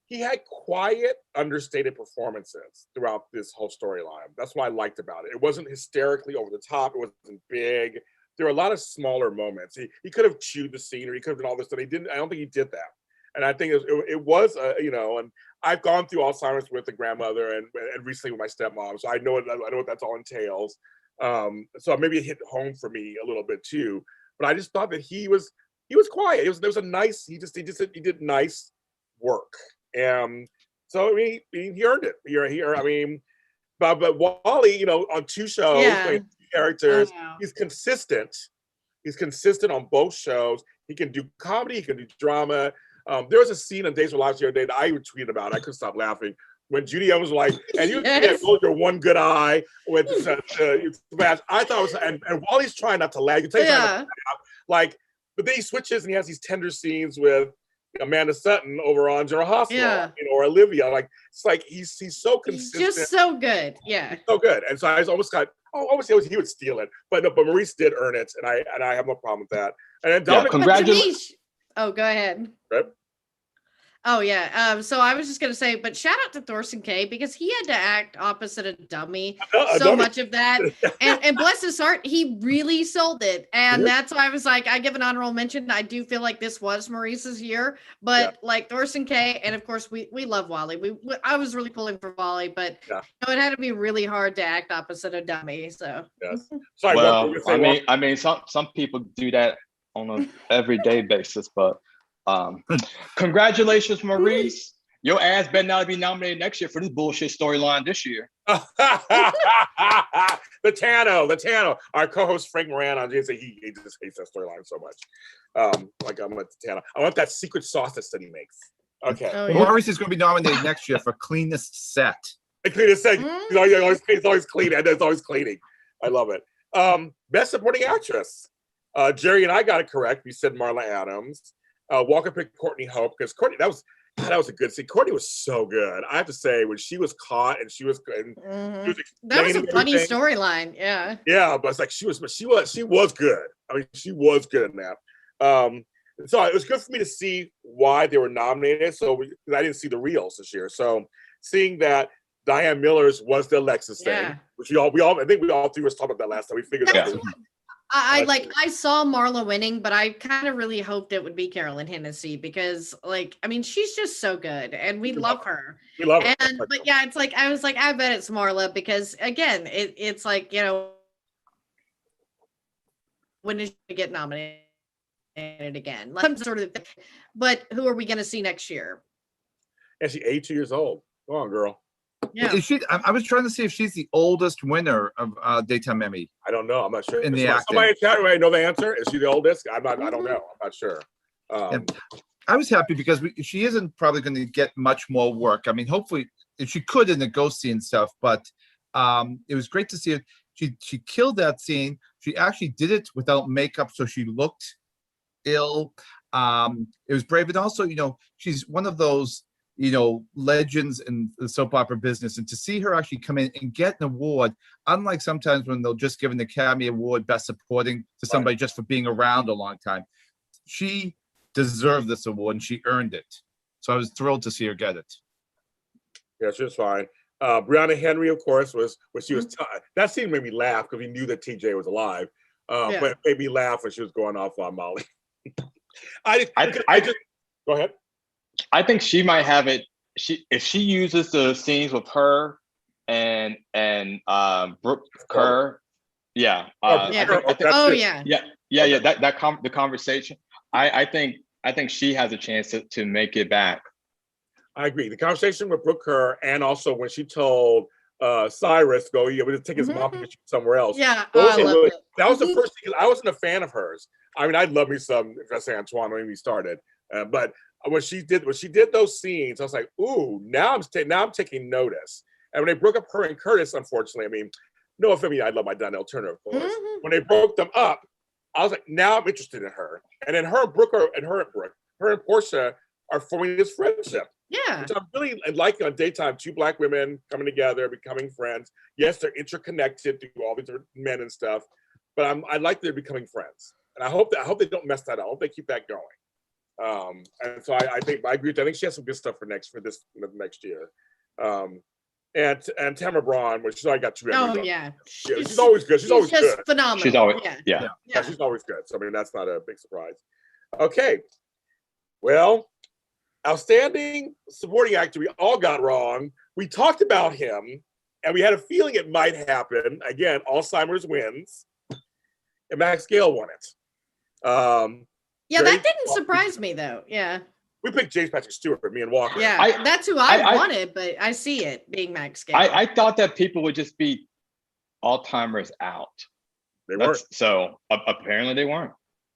he had quiet, understated performances throughout this whole storyline. That's what I liked about it. It wasn't hysterically over the top. It wasn't big. There were a lot of smaller moments. He could have chewed the scene, or he could have done all this stuff. He didn't. I don't think he did that. And I think it was and I've gone through Alzheimer's with a grandmother and recently with my stepmom, so I know what that's all entails. So maybe it hit home for me a little bit too. But I just thought that he was quiet. There was a nice. He did nice work. So I mean, he earned it. I mean, but Wally, on 2 shows, playing 2 characters, he's consistent. He's consistent on both shows. He can do comedy. He can do drama. There was a scene in Days of Lives the other day that I tweeted about. I couldn't stop laughing when Judy Evans was like, "And you can't hold your one good eye with Smash." I thought it was, and Wally's trying not to lag. You take but then he switches and he has these tender scenes with Amanda Sutton over on General Hospital, or Olivia. It's like he's so consistent. He's just so good, He's so good. And so I almost got, obviously he would steal it, but Maurice did earn it, and I have no problem with that. And then Dominic, congratulations. Oh, go ahead. Right? Oh yeah. So I was just gonna say, but shout out to Thorson K, because he had to act opposite a dummy much of that, and bless his heart, he really sold it, and that's why I was like, I give an honorable mention. I do feel like this was Maurice's year, but like Thorson K, and of course we love Wally. I was really pulling for Wally, but it had to be really hard to act opposite a dummy. So sorry. Well, I mean, some people do that on an everyday basis, but. Congratulations, Maurice. Your ass better not be nominated next year for this bullshit storyline this year. The Tano. Our co-host Frank Moran on JC, he just hates that storyline so much. I'm at Tano. I want that secret sauce that he makes. Okay. Maurice is going to be nominated next year for cleanest set. The cleanest set. He's always clean, and it's always cleaning. I love it. Best supporting actress. Gerry and I got it correct. We said Marla Adams. Walker picked Courtney Hope, because Courtney, that was a good scene. Courtney was so good. I have to say, when she was caught and she was good, that was a funny storyline. Yeah, but it's like she was good. I mean, she was good in that. So it was good for me to see why they were nominated. So I didn't see the reels this year. So seeing that Diane Miller's was the Alexis thing, which we all I think we all 3 was talking about that last time. We figured that out. I saw Marla winning, but I kind of really hoped it would be Carolyn Hennessy because, like, I mean, she's just so good, and we love her. We love her. And but yeah, it's like I was like, I bet it's Marla because again, it's like, you know, when is she get nominated again? Like some sort of thing. But who are we going to see next year? And she's 82 years old. Go on, girl. Yeah. Is she? I was trying to see if she's the oldest winner of Daytime Emmy. I don't know. I'm not sure. In the acting. Somebody in chat right know the answer. Is she the oldest? I don't know. I'm not sure. I was happy because she isn't probably going to get much more work. I mean, hopefully, if she could in the ghost scene stuff, but it was great to see it. She killed that scene. She actually did it without makeup, so she looked ill. It was brave, and also, you know, she's one of those, you know, legends in the soap opera business, and to see her actually come in and get an award, unlike sometimes when they'll just give an Academy Award Best Supporting to somebody just for being around a long time, she deserved this award and she earned it. So I was thrilled to see her get it. Yeah, she was fine. Brianna Henry, of course, was when she was. That scene made me laugh because we knew that TJ was alive, but it made me laugh when she was going off on Molly. I just go ahead. I think she might have it. If she uses the scenes with her and Brooke Kerr, the conversation. I think she has a chance to make it back. I agree. The conversation with Brooke Kerr, and also when she told Cyrus, "Go, yeah, we'll take his mom to get you somewhere else." Yeah, that was the first thing. I wasn't a fan of hers. I mean, I love me some Dressing Antoine when we started, but when she did those scenes, I was like, "Ooh, now I'm taking notice." And when they broke up her and Curtis, unfortunately, I mean, no offense, I love my Donnell Turner, of course. When they broke them up, I was like, now I'm interested in her. And then her and Portia are forming this friendship. Yeah. Which I'm really liking on Daytime. Two Black women coming together, becoming friends. Yes, they're interconnected through all these men and stuff, but I like they're becoming friends. And I hope they don't mess that up. I hope they keep that going. And so I think I agree. I think she has some good stuff for next year. And Tamara Braun, which she's already got 2 Emmys. Oh yeah, she's always good. She's always just good. Phenomenal. She's always yeah, she's always good. So I mean, that's not a big surprise. Okay, well, outstanding supporting actor. We all got wrong. We talked about him, and we had a feeling it might happen again. Alzheimer's wins, and Max Gail won it. Yeah, that didn't surprise me though. Yeah. We picked James Patrick Stewart, me and Walker. Yeah, that's who I wanted, but I see it being Max Gail. I thought that people would just be Alzheimer's out. They weren't. So apparently they weren't.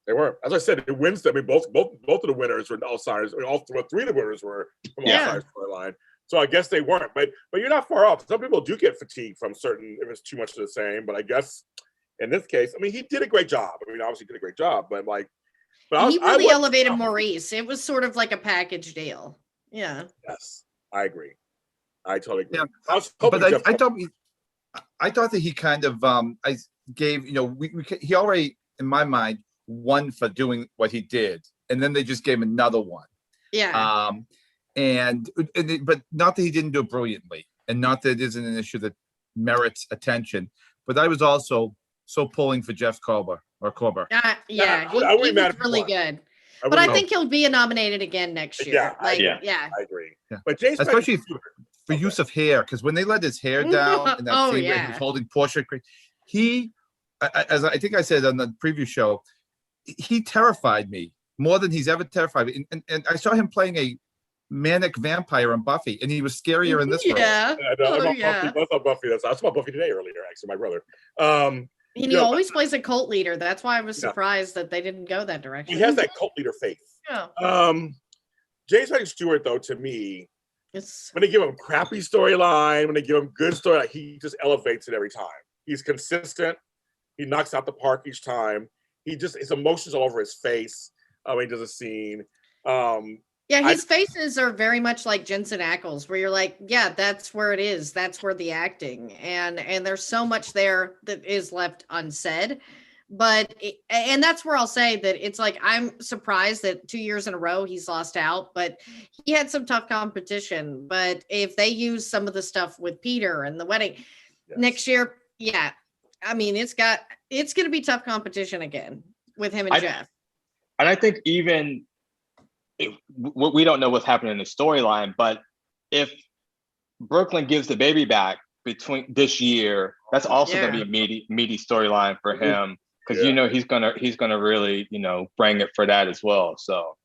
They weren't. As I said, it wins. I mean, both of the winners were Alzheimer's. I mean, all 3 of the winners were from Alzheimer's storyline. So I guess they weren't. But you're not far off. Some people do get fatigued from certain if it's too much of the same. But I guess in this case, I mean, he did a great job. I mean, obviously he did a great job. But like. He really elevated Maurice. It was sort of like a package deal. Yeah. Yes, I agree. I totally agree. Yeah. I thought that he kind of I gave, you know, he already in my mind won for doing what he did, and then they just gave him another one. Yeah. But not that he didn't do it brilliantly, and not that it isn't an issue that merits attention. But I was also so pulling for Jeff Korber. He was really good. But I think he'll be nominated again next year. I agree. Yeah. But James, especially for use of hair, because when they let his hair down in that scene where he was holding Portia, as I think I said on the preview show, he terrified me more than he's ever terrified me. And I saw him playing a manic vampire in Buffy, and he was scarier in this role. I saw Buffy. I saw Buffy today earlier, actually, my brother. And he always plays a cult leader. That's why I was surprised that they didn't go that direction. He has that cult leader faith. Yeah. James Patrick Stewart, though, to me, when they give him crappy storyline, when they give him good story, he just elevates it every time. He's consistent. He knocks out the park each time. His emotions all over his face when he does a scene. His faces are very much like Jensen Ackles, where you're like, yeah, that's where it is. That's where the acting. And there's so much there that is left unsaid. And that's where I'll say that it's like, I'm surprised that 2 years in a row he's lost out, but he had some tough competition. But if they use some of the stuff with Peter and the wedding next year, I mean, it's going to be tough competition again with him and Jeff. And I think even we don't know what's happening in the storyline, but if Brooklyn gives the baby back between this year, that's also going to be a meaty storyline for him, because he's gonna really bring it for that as well. So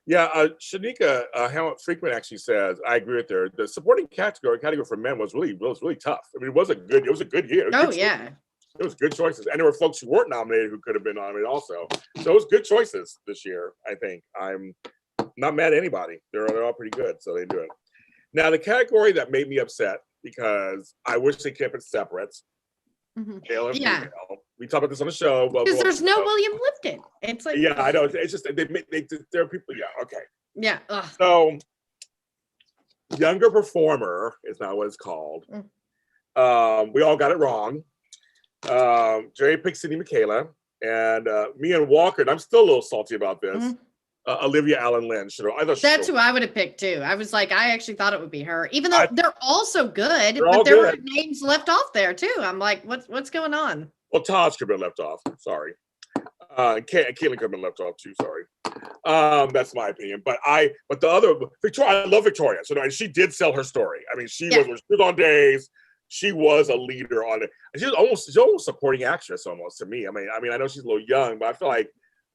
Shanika Hamlet Freakman actually says, I agree with her. The supporting category for men was really tough. I mean, it was a good year. It was good choices, and there were folks who weren't nominated who could have been nominated also. So it was good choices this year. I think I'm not mad at anybody. They're all pretty good, so they do it. Now, the category that made me upset, because I wish they kept it separate. Male and female. We talked about this on the show, because there's no William Lipton. It's like, I know. It's just there are people. Okay. Ugh. So, younger performer is not what it's called. We all got it wrong. Gerry picked Sidney Michaela, and me and Walker, and I'm still a little salty about this. Olivia Allen Lynn should have. That's who I would have picked too. I was like, I actually thought it would be her, even though they're all so good, but there were names left off there too. I'm like, what's going on? Well, Todd could have been left off. Sorry. Caitlin could have been left off too. Sorry. That's my opinion. But the other Victoria, I love Victoria. So and she did sell her story. I mean, she was on days. She was a leader on it. She was almost supporting actress almost to me. I mean, I know she's a little young, but I feel like.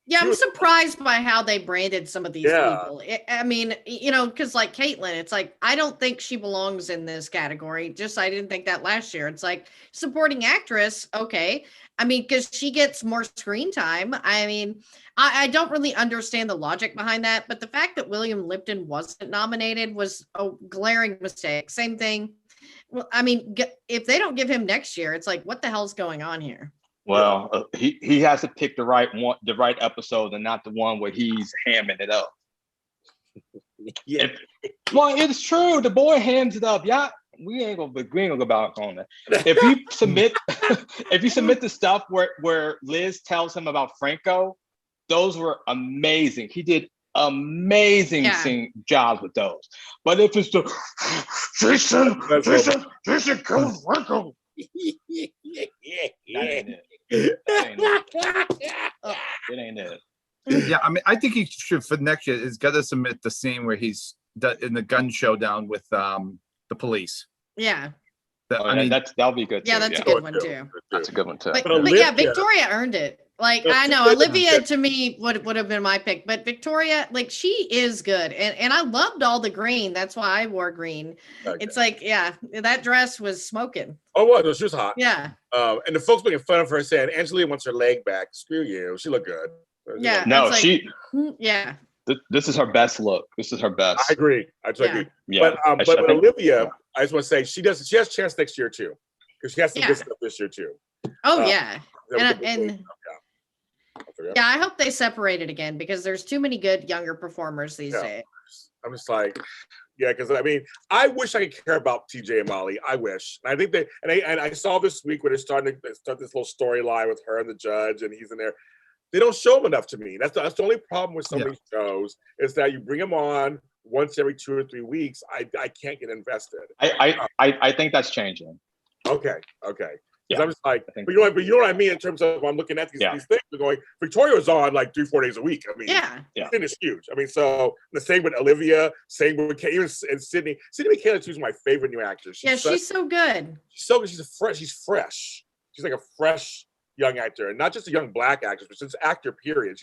Yeah, I'm surprised by how they branded some of these people. I mean, because like Caitlin, it's like, I don't think she belongs in this category. I didn't think that last year. It's like supporting actress. Okay. I mean, because she gets more screen time. I mean, I don't really understand the logic behind that, but the fact that William Lipton wasn't nominated was a glaring mistake. Same thing. Well, I mean, if they don't give him next year, it's like, what the hell's going on here? Well, he has to pick the right one, the right episode, and not the one where he's hamming it up. Well, it's true. The boy hams it up. Yeah, we ain't gonna go back on that. If you submit the stuff where Liz tells him about Franco, those were amazing. He did amazing jobs with those. But if it's the Jason kills Franco. That ain't it. It ain't it. Yeah, I mean, I think he should for next year. He's got to submit the scene where he's in the gun showdown with the police. Yeah. That'll be good. Yeah, that's a good one too. That's a good one too. But yeah, Victoria earned it. Like, I know Olivia to me would have been my pick, but Victoria, like, she is good, and I loved all the green. That's why I wore green. Okay. It's like, that dress was smoking. Oh, what? She was hot. Yeah. And the folks making fun of her saying Angelina wants her leg back. Screw you. She looked good. Yeah. No, Yeah. This is her best look. This is her best. I agree. I agree. Yeah. But Olivia, I just want to say she has a chance next year too, because she has some good stuff this year too. Oh yeah. I hope they separate it again, because there's too many good younger performers these days. I'm just like, because I mean, I wish I could care about TJ and Molly. I wish. And I think and I saw this week where they're starting to start this little storyline with her and the judge, and he's in there. They don't show him enough to me. That's the only problem with some of these shows, is that you bring them on once every 2 or 3 weeks. I can't get invested. I think that's changing. Okay. Yeah, I'm just like, but you know what I mean in terms of, I'm looking at these things. We're going, Victoria was on like 3-4 days a week. I mean, it's huge. I mean, so the same with Olivia, same with even and Sydney. Sydney Michaela, who's my favorite new actress. She's so good. She's so good. She's fresh. She's like a fresh young actor, and not just a young black actress, but she's an actor. Period.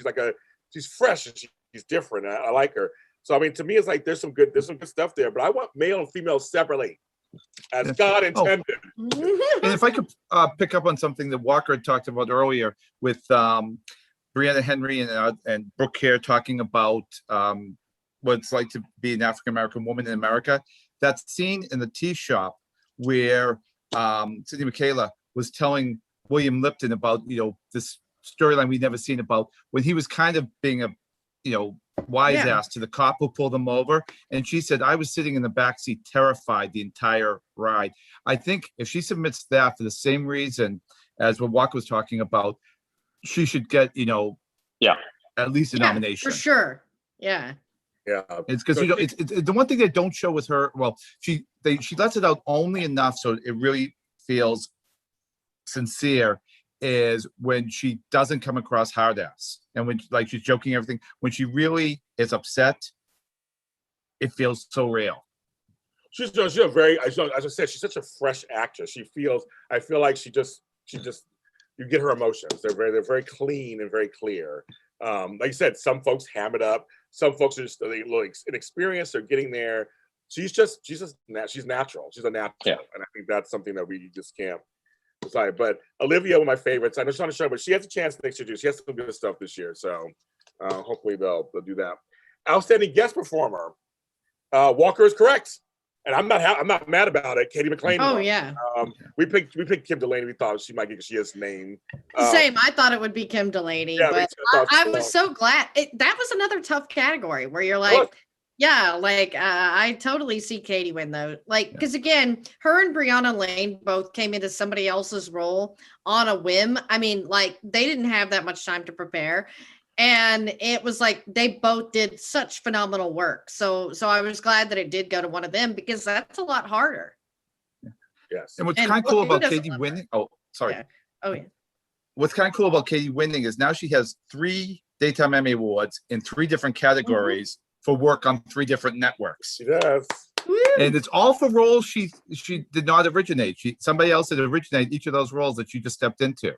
She's fresh and she's different. I like her. So I mean, to me, it's like there's some good stuff there. But I want male and female separately, as God intended. And if I could pick up on something that Walker had talked about earlier with Brianna Henry and Brooke Hare talking about what it's like to be an African American woman in America. That scene in the tea shop where Sidney Michaela was telling William Lipton about this storyline we'd never seen about when he was kind of being a wise ass to the cop who pulled him over, and she said, I was sitting in the backseat terrified the entire ride. I think if she submits that for the same reason as what Walker was talking about, she should get at least a nomination for sure. It's because it's the one thing they don't show with her. Well, she lets it out only enough so it really feels sincere is when she doesn't come across hard ass, and when like she's joking everything. When she really is upset, it feels so real. She's a very, as I said, she's such a fresh actress. I feel like she just, you get her emotions. They're very clean and very clear. Like you said, some folks ham it up. Some folks are just inexperienced. They're getting there. She's natural. She's a natural, and I think that's something that we just can't decide. But Olivia, one of my favorites. I know she's on the show, but she has a chance next year too. She has some good stuff this year, so hopefully they'll do that. Outstanding guest performer. Walker is correct. And I'm not mad about it. Katie McLean. Oh yeah. We picked Kim Delaney. We thought she might get Shia's name. Same. I thought it would be Kim Delaney, but I was so glad. That was another tough category where you're like, I totally see Katie win though. Like, because again, her and Brianna Lane both came into somebody else's role on a whim. I mean, like they didn't have that much time to prepare. And it was like they both did such phenomenal work. So I was glad that it did go to one of them because that's a lot harder. Yes. And what's kind of cool about Katie winning? Oh, sorry. Yeah. Oh yeah. What's kind of cool about Katie winning is now she has 3 Daytime Emmy Awards in 3 different categories for work on 3 different networks. She does. And it's all for roles she did not originate. Somebody else had originated each of those roles that she just stepped into.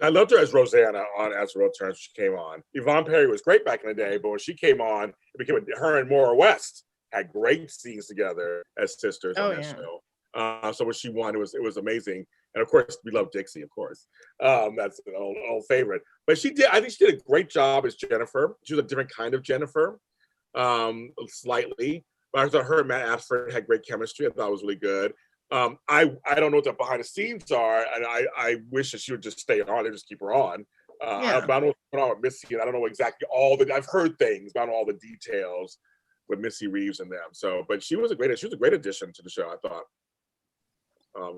I loved her as Rosanna on As the World Turns. She came on. Yvonne Perry was great back in the day, but when she came on, it became her and Maura West had great scenes together as sisters on that show. So when she won, it was amazing. And of course, we love Dixie, of course. That's an old favorite. But I think she did a great job as Jennifer. She was a different kind of Jennifer, slightly. But I thought her and Matt Asford had great chemistry. I thought it was really good. I don't know what the behind the scenes are, and I wish that she would just stay on and just keep her on. But I don't know what's going on with Missy, and I don't know exactly I've heard things, but I don't know all the details with Missy Reeves and them. So, but she was a great addition to the show, I thought.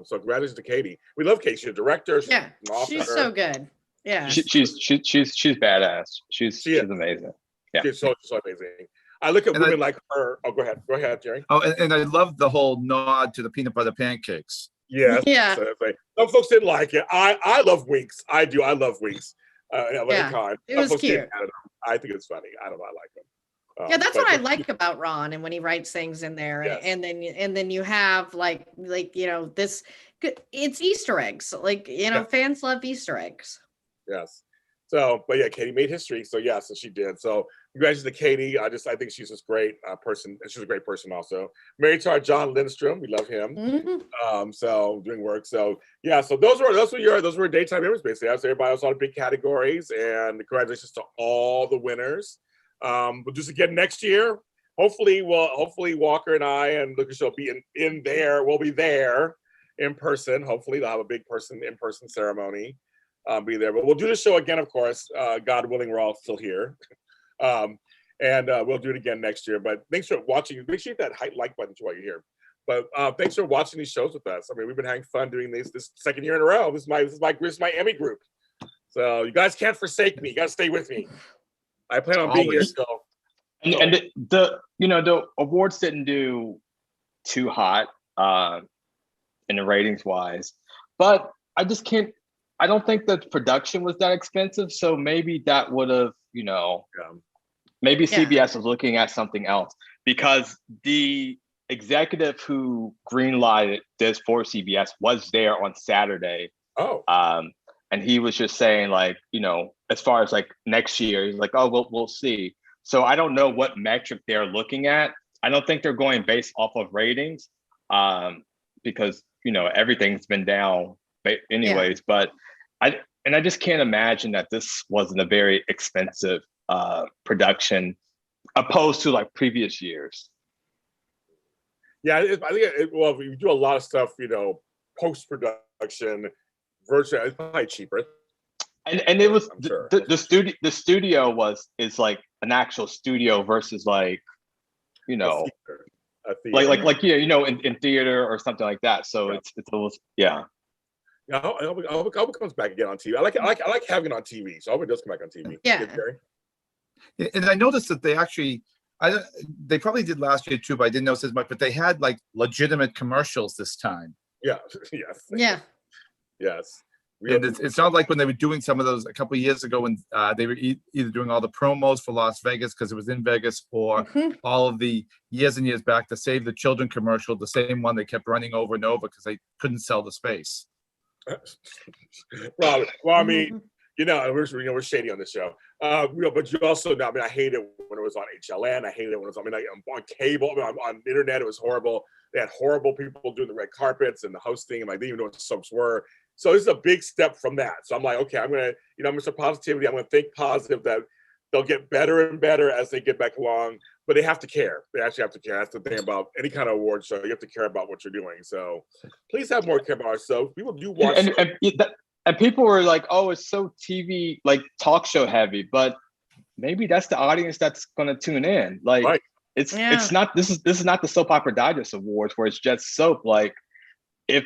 So congratulations to Katie. We love Katie. She's a director. She's so good. Yeah, she's badass. She's amazing. Yeah, she's so amazing. I look at women like her. Oh, go ahead, Gerry. Oh, and I love the whole nod to the peanut butter pancakes. Yeah. Some folks didn't like it. I love winks. I do. I love winks. It was cute. I think it's funny. I don't know. I like them. That's what I like about Ron, and when he writes things in there, and then you have like this. It's Easter eggs. Fans love Easter eggs. Yes. So, but yeah, Katie made history. So so she did. So congratulations to Katie. I think she's this great person. She's a great person also. Married to our John Lindstrom. We love him. Mm-hmm. So doing work. So so those were daytime Emmys basically. Everybody was on the big categories, and congratulations to all the winners. We'll do this again next year. Hopefully Walker and I and Lucas will be in there. We'll be there in person. Hopefully they'll have a big in-person ceremony. Be there, but we'll do the show again, of course. God willing, we're all still here, and we'll do it again next year. But thanks for watching. Make sure you hit that like button while you're here. But thanks for watching these shows with us. I mean, we've been having fun doing this second year in a row. This is my Emmy group. So you guys can't forsake me. You got to stay with me. I plan on being here. And the awards didn't do too hot in the ratings wise, but I just can't. I don't think the production was that expensive, so maybe that would have, maybe CBS was looking at something else, because the executive who greenlighted this for CBS was there on Saturday. And he was just saying, like, as far as like next year, he's like, oh, we'll see. So I don't know what metric they're looking at. I don't think they're going based off of ratings, because everything's been down anyways. But I just can't imagine that this wasn't a very expensive production opposed to like previous years. Yeah, I think we do a lot of stuff, post-production, virtually, it's probably cheaper. And it was the studio is like an actual studio versus like, a theater. In theater or something like that. So it's a little, I hope it comes back again on TV. I like having it on TV, so I hope it does come back on TV. Yeah. And I noticed that they probably did last year too, but I didn't notice as much. But they had like legitimate commercials this time. Yeah. Yes. Yeah. Yes. And it's not like when they were doing some of those a couple of years ago when they were either doing all the promos for Las Vegas because it was in Vegas, or all of the years and years back, the Save the Children commercial, the same one they kept running over and over because they couldn't sell the space. Well, I mean, we're shady on this show. But you also know, I mean, I hate it when it was on HLN. I hated it when it was, I mean, like, on cable, on the internet, it was horrible. They had horrible people doing the red carpets and the hosting, and like they didn't even know what soaps were. So this is a big step from that. So I'm like, okay, I'm gonna start positivity. I'm gonna think positive that they'll get better and better as they get back along. But they have to care. They actually have to care. That's the thing about any kind of award show. You have to care about what you're doing. So please have more care about ourselves. People do watch. And people were like, "Oh, it's so TV, like talk show heavy," but maybe that's the audience that's gonna tune in. Like, right. It's not. This is not the Soap Opera Digest Awards where it's just soap. Like, if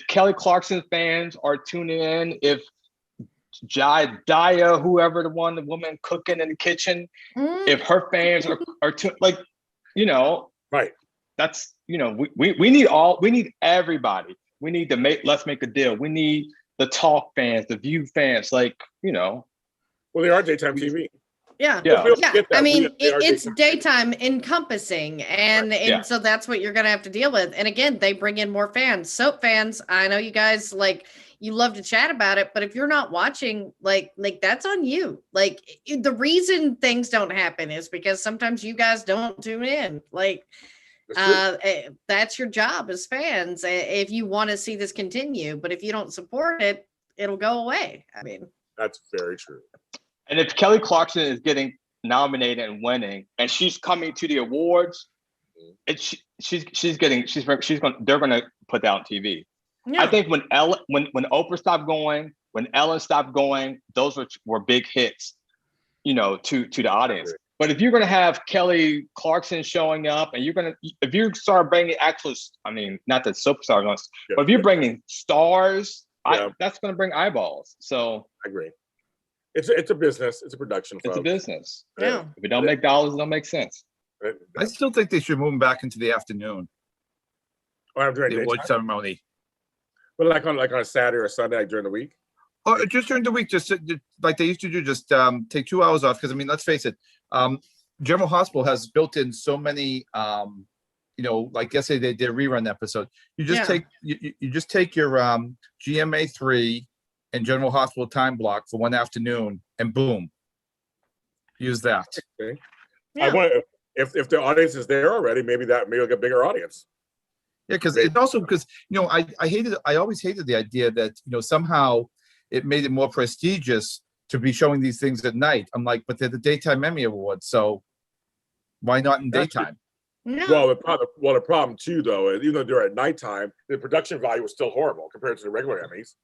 Kelly Clarkson fans are tuning in, if Daya, whoever the woman cooking in the kitchen, if her fans are like, right. That's, we need everybody. We need to let's make a deal. We need the talk fans, the view fans, like, Well, they are daytime TV. Yeah. I mean, it's daytime encompassing, and so that's what you're gonna have to deal with. And again, they bring in more fans, soap fans. I know you guys you love to chat about it, but if you're not watching, like that's on you. Like, the reason things don't happen is because sometimes you guys don't tune in. Like, that's your job as fans. If you want to see this continue, but if you don't support it, it'll go away. I mean, that's very true. And if Kelly Clarkson is getting nominated and winning, and she's coming to the awards, they're gonna put that on TV. Yeah. I think when Oprah stopped going, when Ellen stopped going, those were big hits, to the audience. But if you're gonna have Kelly Clarkson showing up, and if you start bringing not that soap stars, but if you're bringing stars, that's gonna bring eyeballs. So I agree. It's a business. It's a production. It's folks. a business. Yeah. If it don't make dollars, it don't make sense. I still think they should move them back into the afternoon. The award ceremony. But like on a Saturday or Sunday, like during the week. Or just during the week, just like they used to do. Just take 2 hours off, because I mean, let's face it. General Hospital has built in so many. Like yesterday they did a rerun episode. You just take your GMA3 and General Hospital time block for one afternoon, and boom, use that. Okay. Yeah. I wonder if the audience is there already, maybe it'll get a bigger audience. Yeah, because I always hated the idea that somehow it made it more prestigious to be showing these things at night. I'm like, but they're the Daytime Emmy Awards, so why not in daytime? No. Well, the problem too, though, is even though they're at nighttime, the production value was still horrible compared to the regular Emmys.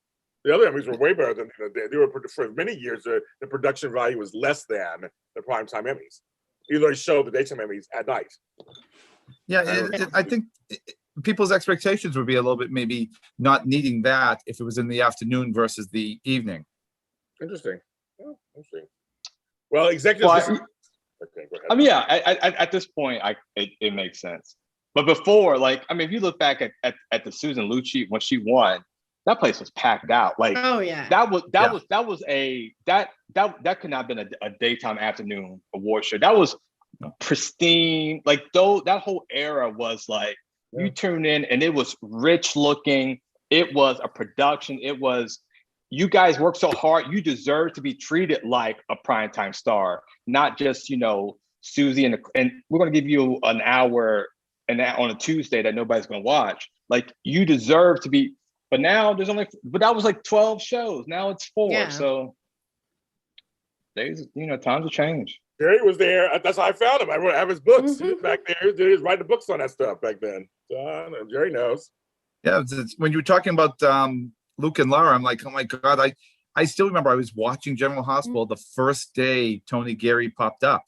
The other Emmys were way better than they were for many years. The production value was less than the primetime Emmys. Even though they showed the daytime Emmys at night. Yeah, I think people's expectations would be a little bit maybe not needing that if it was in the afternoon versus the evening. Interesting. Well, executives. Okay, go ahead. I mean, at this point, it makes sense. But before, if you look back at the Susan Lucci when she won, that place was packed out. Like, oh yeah, that could not have been a daytime afternoon award show. That was pristine. Like, that whole era was like, you tune in and it was rich looking. It was a production. It was, you guys worked so hard. You deserve to be treated like a primetime star, not just Susie and we're going to give you an hour and on a Tuesday that nobody's going to watch. Like, you deserve to be. But now but that was like 12 shows. Now it's 4. Yeah. So times have changed. Gerry was there. That's how I found him. I have his books. He was back there. He was writing books on that stuff back then. So Gerry knows. Yeah, when you were talking about Luke and Lara, I'm like, oh my God, I still remember I was watching General Hospital the first day Tony Gerry popped up.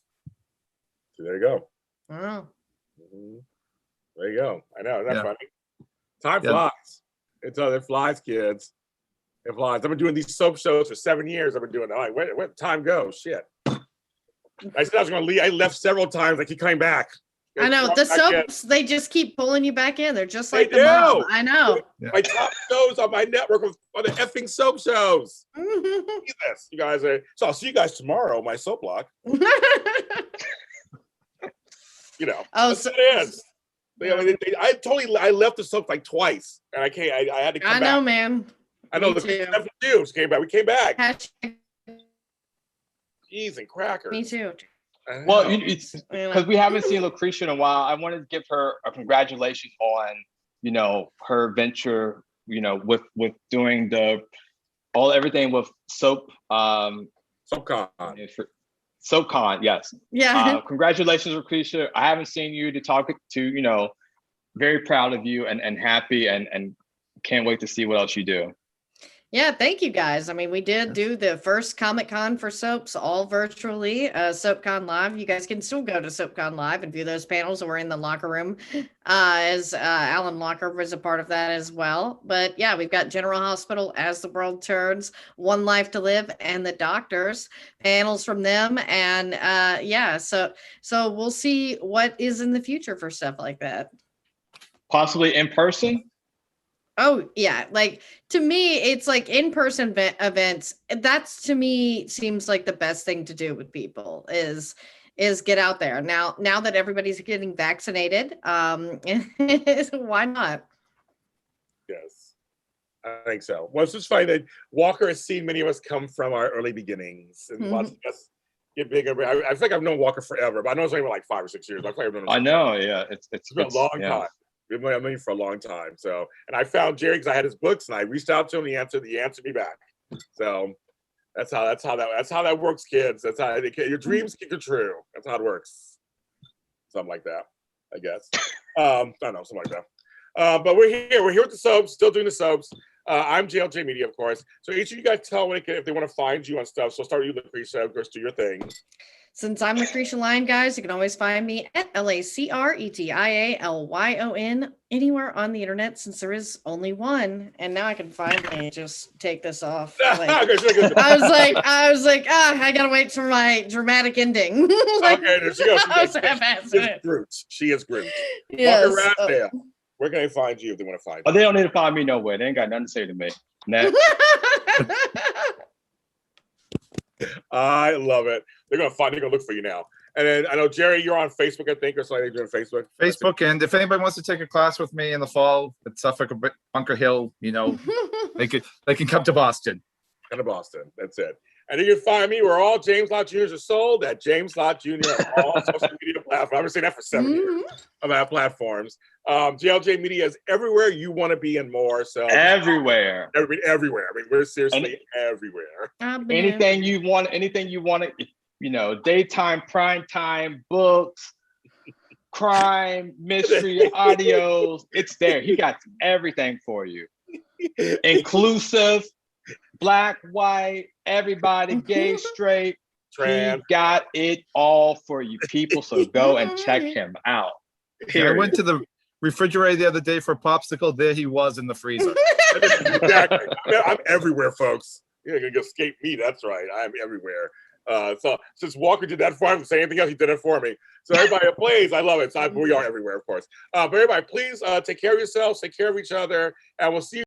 So there you go. Wow. Mm-hmm. There you go. I know. Isn't that funny? Time flies. It flies, kids. It flies. I've been doing these soap shows for 7 years. I've been doing it. Like, where time go? Shit. I said I was going to leave. I left several times. I keep coming back. I know Throw the it back in. soaps. They just keep pulling you back in. They're just They like the mob. do. I know. My top shows on my network are the effing soap shows. Jesus, you guys are. So I'll see you guys tomorrow. My soap block. You know. Oh, That's so, what it is. I left the soap like twice, and I can't. I had to come I back. know, man. I know Me the too. News came back. We came back. Hashtag Cheese and crackers. me too. Well, because we haven't seen Lacretia in a while, I wanted to give her a congratulations on, her venture, with doing everything with soap. SoapCon. SoapCon, yes. Yeah. Congratulations, Lacretia. I haven't seen you to talk to, very proud of you and happy and can't wait to see what else you do. Yeah, thank you guys. I mean, we did do the first Comic-Con for soaps all virtually, SoapCon Live. You guys can still go to SoapCon Live and view those panels. We're in the locker room, as Alan Locker was a part of that as well. But yeah, we've got General Hospital, As the World Turns, One Life to Live, and The Doctors, panels from them. And so we'll see what is in the future for stuff like that. Possibly in person? Oh yeah, like to me, it's like in-person events. That's to me seems like the best thing to do with people is get out there. Now that everybody's getting vaccinated, why not? Yes, I think so. Well, it's just funny that Walker has seen many of us come from our early beginnings, and lots of us get bigger. I feel like I've known Walker forever, but I know it's only been like 5 or 6 years. I know, yeah, it's been a long time. We've been known for a long time. So, and I found Gerry because I had his books, and I reached out to him. He answered me back. So that's how that works, kids. That's how your dreams can come true. That's how it works. Something like that, I guess. I don't know, something like that. But we're here. We're here with the soaps, still doing the soaps. I'm JLJ Media, of course. So each of you guys tell me if they want to find you on stuff. So I'll start with you, Lacretia. Of course, do your thing. Since I'm Lacretia Lyon, guys, you can always find me at LACRETIALYON anywhere on the internet, since there is only one. And now I can finally just take this off. I was like, I gotta wait for my dramatic ending. Okay, there she goes. She is Groot. Yes. Walker Ragsdale. Where can they find you if they want to find you? Oh, they don't need to find me nowhere. They ain't got nothing to say to me. I love it. They're gonna look for you now. And then I know, Gerry, you're on Facebook, I think, or something. You're on Facebook. And if anybody wants to take a class with me in the fall at Suffolk or Bunker Hill, they can come to Boston. Come to Boston. That's it. And you can find me where all James Lott Jr.'s are sold at James Lott Jr. on all social media platforms. I've been saying that for 7 years of our platforms. JLJ Media is everywhere you want to be and more. So everywhere. Everywhere. I mean, we're seriously everywhere. Anything you want, daytime, prime time, books, crime, mystery, audios. It's there. He got everything for you. Inclusive. Black, white, everybody, gay, straight, trans. He got it all for you people, so go and check him out. Period. I went to the refrigerator the other day for a popsicle. There he was in the freezer. Exactly. I'm everywhere, folks. You're going to escape me. That's right. I'm everywhere. So since Walker did that for me, I didn't say anything else. He did it for me. So everybody, please, I love it. So we are everywhere, of course. But everybody, please take care of yourselves, take care of each other, and we'll see you